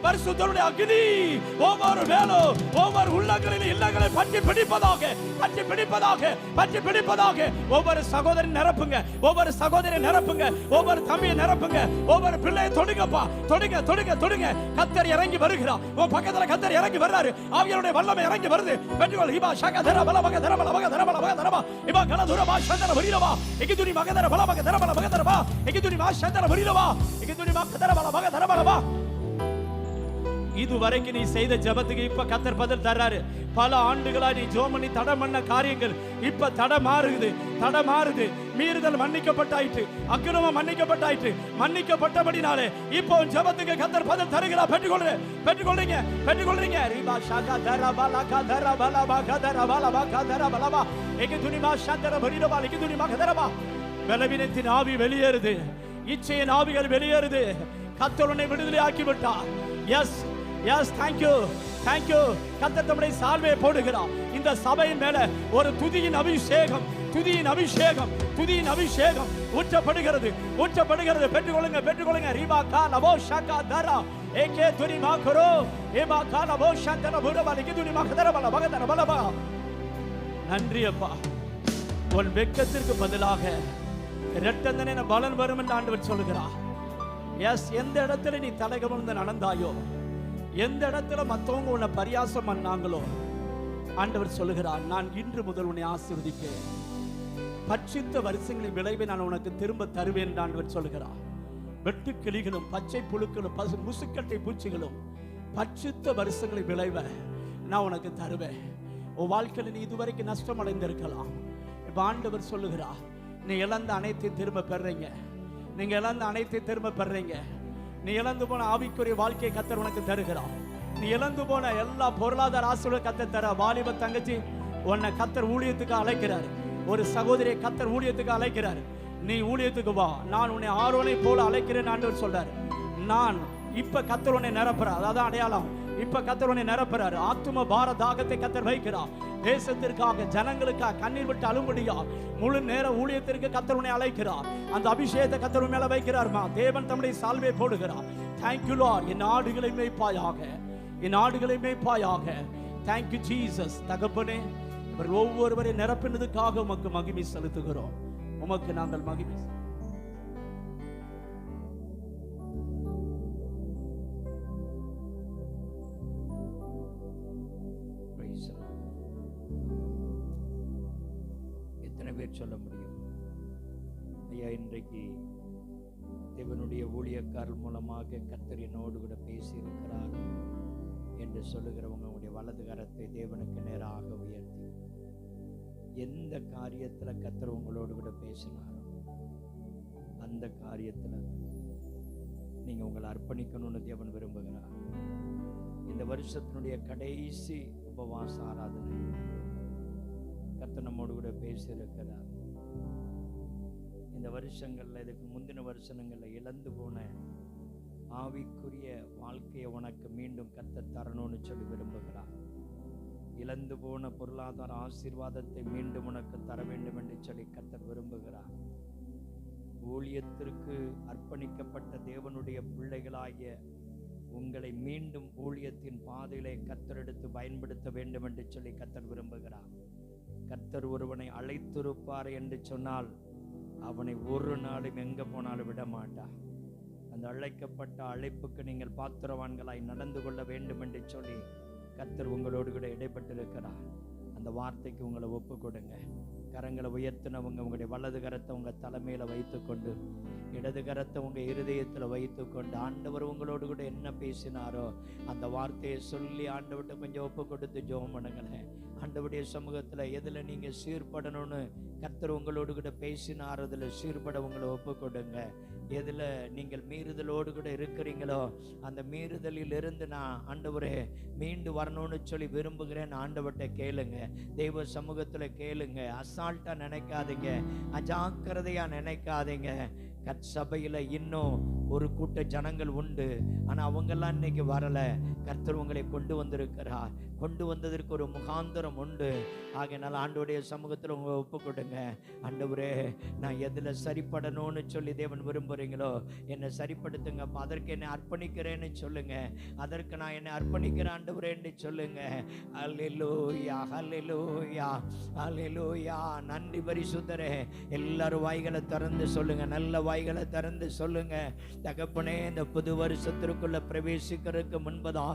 பரிசுத்தருடைய அக்கினி ஒவ்வொரு வேலும் ஒவ்வொரு உள்ளங்களில் இல்லங்களை பற்றி பிடிப்பதாக, பற்றி பிடிப்பதாக, பற்றி பிடிப்பதாக. ஒவ்வொரு சகோதரன் நிரப்புங்க, ஒவ்வொரு சகோதரி நிரப்புங்க, ஒவ்வொரு தம்பியை நிரப்புங்க, ஒவ்வொரு பிள்ளையை தொடுங்கப்பா, தொடுங்க, தொடுங்க, தொடுங்க. கர்த்தர் இறங்கி வருகிறார். உன் பக்கத்துல கர்த்தர் இறங்கி வர்றாரு. ஆவியானுடைய வல்லமை இறங்கி வருது. பெற்றுக்கொள். இபா ஷகா தர பலபக தர பலபக தர பலபக தரபா. இபா கலதுர மா ஷந்தர வரிலவா. எகிதுனி மகதர பலபக தர பலபக தரபா. எகிதுனி மா ஷந்தர வரிலவா. எகிதுனி மா கதர பலபக தர பலபா. இதுவரைக்கும் நீ செய்த ஜெபத்துக்கு இப்ப கர்த்தர் பதில் தர்றாரு. பல ஆண்டுகளா நீ ஜெபம் பண்ணி தடம் பண்ண காரியங்கள் இப்ப தடம் மாறுது, தடம் மாறுது. மீறுதல் மன்னிக்கப்பட்டாயிற்று, அக்கிரமம் மன்னிக்கப்பட்டாயிற்று. மன்னிக்கப்பட்டபடினாலே இப்போ ஜெபத்துக்கு கர்த்தர் பதில் தருகிறார். பெற்றுக்கொள்ளுங்க, பெற்றுக்கொள்றீங்க, பெற்றுக்கொள்றீங்க. ரிபா ஷகா தர பலகா தர பலபா கதர பலபா கதர பலபா. எகிதுனி மா ஷந்தர வரிலவா. எகிதுனி மா கதரபா. பலவீனத்தின் ஆவி வெளியேறுது, இச்சையின் ஆவிகள் வெளியேறுது. கர்த்தர் உன்னை விடுதலை ஆக்கி விட்டார். Yes, yes, thank you, thank you. கர்த்தர் தம்முடைய சால்வையை போடுகிறார். இந்த சபையின் மேல ஒரு துதியின் அபிஷேகம், துதியின் அபிஷேகம், துதியின் அபிஷேகம் ஊற்றப்படுகிறது, ஊற்றப்படுகிறது. பெற்றுக்கொள்ளுங்க, பெற்றுக்கொள்ளுங்க. ரிபா கா லபோ ஷகா தரா ஏகே துனி மா கரோ ஏபா கா லபோ ஷந்தர புரபா லிகிதுனி மா கதர பல பகதர பலபா. நன்றி அப்பா. உன் வெட்கத்திற்கு பதிலாக இரட்டந்தனை பலன் வரும் என்று ஆண்டவர் சொல்லுகிறார். எஸ், எந்த இடத்துல நீ தலைகமர்ந்து நடந்தாயோ, எந்த இடத்துல மற்றவங்க உன்னை பரியாசம் பண்ணாங்களோ, ஆண்டவர் சொல்லுகிறார், நான் இன்று முதல் உன்னை ஆசீர்வதிப்பேன். பட்சித்த வருஷங்களின் விளைவை நான் உனக்கு திரும்ப தருவேன் என்று ஆண்டவர் சொல்லுகிறார். வெட்டு கிளிகளும் பச்சை புழுக்களும் முசுக்கட்டை பூச்சிகளும் பட்சித்த வருஷங்களின் விளைவை நான் உனக்கு தருவேன். உன் வாழ்க்கையில் நீ இதுவரைக்கும் நஷ்டம் அடைந்திருக்கலாம். இப்ப ஆண்டவர் சொல்லுகிறார், நீ இழந்த அனைத்தையும் திரும்ப பெறீங்க. நீங்க இழந்த அனைத்தையும் திரும்ப பெறீங்க. நீ இழந்து போன ஆவிக்குரிய வாழ்க்கையை கர்த்தர் உனக்கு தருகிறார். நீ இழந்து போன எல்லா பொருளாதார ஆசைகளும் கர்த்தர் தர. வாலிப தங்கச்சி, உன்னை கர்த்தர் ஊழியத்துக்கு அழைக்கிறார். ஒரு சகோதரியை கர்த்தர் ஊழியத்துக்கு அழைக்கிறார். நீ ஊழியத்துக்கு வா, நான் உன்னை ஆரோனை போல அழைக்கிறேன் ஆண்டவர் சொல்றாரு. நான் இப்ப கர்த்தர் உன்னை நிரப்புறார். அதான் அடையாளம். இப்ப கர்த்தர் உன்னை நிரப்புறாரு. ஆத்தும பார தாகத்தை கர்த்தர் வைக்கிறார். தேசத்திற்காக, ஜனங்களுக்காக கண்ணீர் விட்டு அழும்படியா முழு நேர ஊழியத்திற்கு கர்த்தர் உன்னை அழைக்கிறார். அந்த அபிஷேகத்தை கர்த்தர் மேல வைக்கிறார்மா. தேவன் தம்முடைய சால்வையை போடுகிறார். Thank you Lord. என் ஆடுகளை மேய்ப்பாயாக, என் ஆடுகளை மேய்ப்பாயாக. Thank you Jesus. தகப்பனே, இவர் ஒவ்வொருவரை நிரப்பினதுக்காக உமக்கு மகிமை செலுத்துகிறோம். உமக்கு நாங்கள் மகிமை சொல்ல முடியும். ஐயா, இன்றைக்கு தேவனுடைய ஊழியக்காரர் மூலமாக கர்த்தர் என்னோடு கூட பேசி இருக்கிறார் என்று சொல்லுகிறவங்க உங்களுடைய வலது கரத்தை தேவனுக்கு நேராக உயர்த்தி, எந்த காரியத்துல கர்த்தர் உங்களோடு கூட பேசினாரோ அந்த காரியத்துல நீங்க உங்களை அர்ப்பணிக்கணும்னு தேவன் விரும்புகிறார். இந்த வருஷத்தினுடைய கடைசி உபவாச ஆராதனை கர்த்தர் நம்மோடு கூட பேசியிருக்கிறார். இந்த வருஷங்கள்ல, இதுக்கு முந்தின வருஷங்கள்ல இழந்து போன ஆவிக்குரிய வாழ்க்கையை உனக்கு மீண்டும் கர்த்தர் தரணும்னு சொல்லி விரும்புகிறார். இழந்து போன பொருளாதார ஆசீர்வாதத்தை மீண்டும் உனக்கு தர வேண்டும் என்று சொல்லி கர்த்தர் விரும்புகிறார். ஊழியத்திற்கு அர்ப்பணிக்கப்பட்ட தேவனுடைய பிள்ளைகளாகிய உங்களை மீண்டும் ஊழியத்தின் பாதையிலே கர்த்தர் எடுத்து பயன்படுத்த வேண்டும் என்று சொல்லி கர்த்தர் விரும்புகிறார். கர்த்தர் ஒருவனை அழைத்திருப்பார் என்று சொன்னால் அவனை ஒரு நாளும் எங்க போனாலும் விட மாட்டார். அந்த அழைக்கப்பட்ட அழைப்புக்கு நீங்கள் பாத்திரவான்களாய் நடந்து கொள்ள வேண்டும் என்று சொல்லி கர்த்தர் உங்களோடு கூட இடைப்பட்டிருக்கிறார். அந்த வார்த்தைக்கு உங்களை ஒப்பு கொடுங்க. கரங்களை உயர்த்தினவங்க உங்களுடைய வலது கரத்தை உங்க தலைமையில வைத்துக்கொண்டு, இடது கரத்தை உங்க இருதயத்துல வைத்துக்கொண்டு, ஆண்டவர் உங்களோடு கூட என்ன பேசினாரோ அந்த வார்த்தையை சொல்லி ஆண்டவர்கிட்ட கொஞ்சம் ஒப்பு கொடுத்து ஜெபம் பண்ணுங்களேன். ஆண்டவருடைய சமூகத்துல எதுல நீங்க சீர்படணும்னு கர்த்தர் உங்களோடு கூட பேசினார் அதுல சீர்பட உங்களை ஒப்பு கொடுங்க. எதுல நீங்கள் மீறுதலோடு கூட இருக்கிறீங்களோ அந்த மீறுதலில் இருந்து நான் ஆண்டவரே மீண்டு வரணும்னு சொல்லி விரும்புகிறேன். ஆண்டவர்கிட்ட கேளுங்க, தெய்வ சமூகத்துல கேளுங்க. அசால்ட்டா நினைக்காதீங்க, அஜாக்கிரதையா நினைக்காதீங்க. சபையில இன்னும் ஒரு கூட்ட ஜனங்கள் உண்டு, ஆனா அவங்கெல்லாம் இன்னைக்கு வரல. கர்த்தர் உங்களை கொண்டு வந்திருக்கிறார். கொண்டு வந்ததற்கு ஒரு முகாந்திரம் உண்டு. ஆகையினால ஆண்டவருடைய சமூகத்தில் உங்களை ஒப்பு கொடுங்க. ஆண்டவரே, நான் எதுல சரிப்படணும்னு சொல்லி தேவன் விரும்புறீங்களோ என்னை சரிப்படுத்துங்க. அதற்கு என்னை அர்ப்பணிக்கிறேன்னு சொல்லுங்க. அதற்கு நான் என்னை அர்ப்பணிக்கிறேன் ஆண்டவரேன்னு சொல்லுங்க. அல்லேலூயா, அல்லேலூயா, அல்லேலூயா. நன்றி பரிசுத்தரே. எல்லாரும் வாய்களை திறந்து சொல்லுங்க, நல்ல வாய்களை திறந்து சொல்லுங்க. தகப்பனே, இந்த புது வருஷத்திற்குள்ள பிரவேசிக்கிறதுக்கு முன்பதாக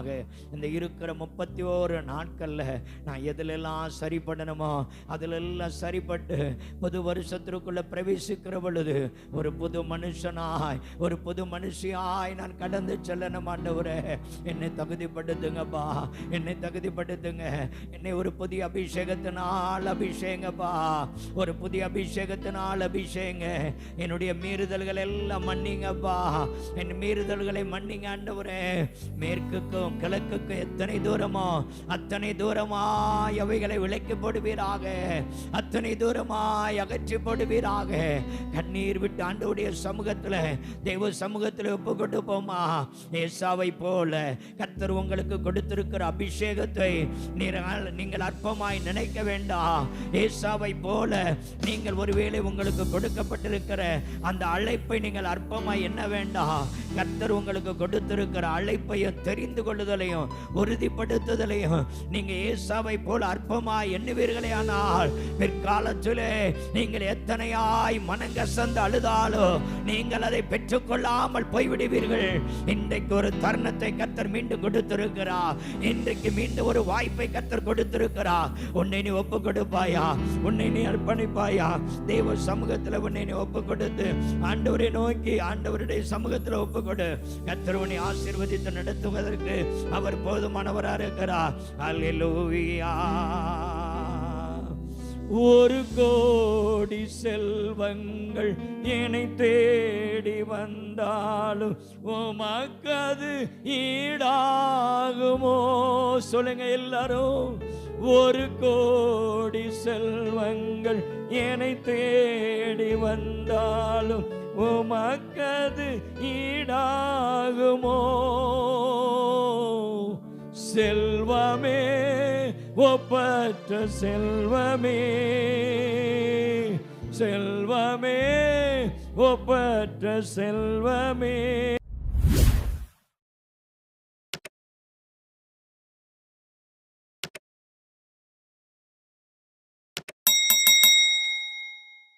இந்த இருக்கிற 31 நாட்கள்ல நான் எதுலெல்லாம் சரிப்படணுமோ அதுலெல்லாம் சரிப்பட்டு புது வருஷத்திற்குள்ள பிரவேசிக்கிற பொழுது ஒரு புது மனுஷனாய், ஒரு புது மனுஷியாய் நான் கடந்து செல்லணும். ஆண்டவரே, என்னை தகுதிப்படுத்துங்கப்பா, என்னை தகுதிப்படுத்துங்க. என்னை ஒரு புதிய அபிஷேகத்தினால் அபிஷேகப்பா, ஒரு புதிய அபிஷேகத்தினால் அபிஷேக. என்னுடைய மீறுதல்கள் எல்லாம் மன்னிங்கப்பா, என் மீறுதல்களை மன்னிங்க ஆண்டவரே. மேற்குக்கும் கிழக்குக்கும் எத்தனை தூரமோ அத்தனை தூரமாய் அவைகளை விலக்கி போடுவீராக, அத்தனை தூரமாய் அகற்றி போடுவீராக. கண்ணீர் விட்டு ஆண்டவருடைய சமூகத்தில், தெய்வ சமூகத்தில் ஒப்பு கொடுப்போமா. ஏசாவை போல கர்த்தர் உங்களுக்கு கொடுத்திருக்கிற அபிஷேகத்தை நீங்கள் அற்பமாய் நினைக்க வேண்டாம். ஏசாவை போல நீங்கள் ஒருவேளை உங்களுக்கு கொடுக்கப்பட்டிருக்கிற அந்த அழைப்பை நீங்கள் அற்பமாய் எண்ண வேண்டாம். கர்த்தர் உங்களுக்கு கொடுத்திருக்கிற அழைப்பையும் தெரிந்து கொள்ளுதலையும் உறுதிப்படுத்துதலையும் நீங்க ஏசாவை போல அற்பமாய் எண்ணுவீர்களே ஆனால் பிற்காலத்திலே நீங்கள் எத்தனையாய் மனங்கசந்து அழுதாலும் நீங்கள் அதை பெற்றுக்கொள்ளாமல் போய்விடுவீர்கள். இன்றைக்கு ஒரு தருணத்தை கர்த்தர் மீண்டும் கொடுத்திருக்கிறார். இன்றைக்கு மீண்டும் ஒரு வாய்ப்பை கர்த்தர் கொடுத்திருக்கிறார். உன்னை நீ ஒப்பு கொடுப்பாயா, உன்னை நீ அர்ப்பணிப்பாயா, தெய்வ சமூகத்தில் உன்னை நீ ஒப்பு கொடுத்து ஆண்டவரை நோக்கி ஆண்டவருடைய சமூகத்தில் ஒப்பு கொடு. கர்த்தர் உன்னை ஆசீர்வதித்து நடத்துவதற்கு அவர் போதுமானவராக இருக்கிறார். அல்லேலூயா. ஒரு கோடி செல்வங்கள் என்னை தேடி வந்தாலும் உமக்கு அது ஈடாகுமோ? சொல்லுங்க எல்லாரும். ஒரு கோடி செல்வங்கள் என்னை தேடி வந்தாலும் உமக்கு அது ஈடாகுமோ? செல்வமே, ஒப்பற்ற செல்வமே, செல்வமே, ஒப்பற்ற செல்வமே.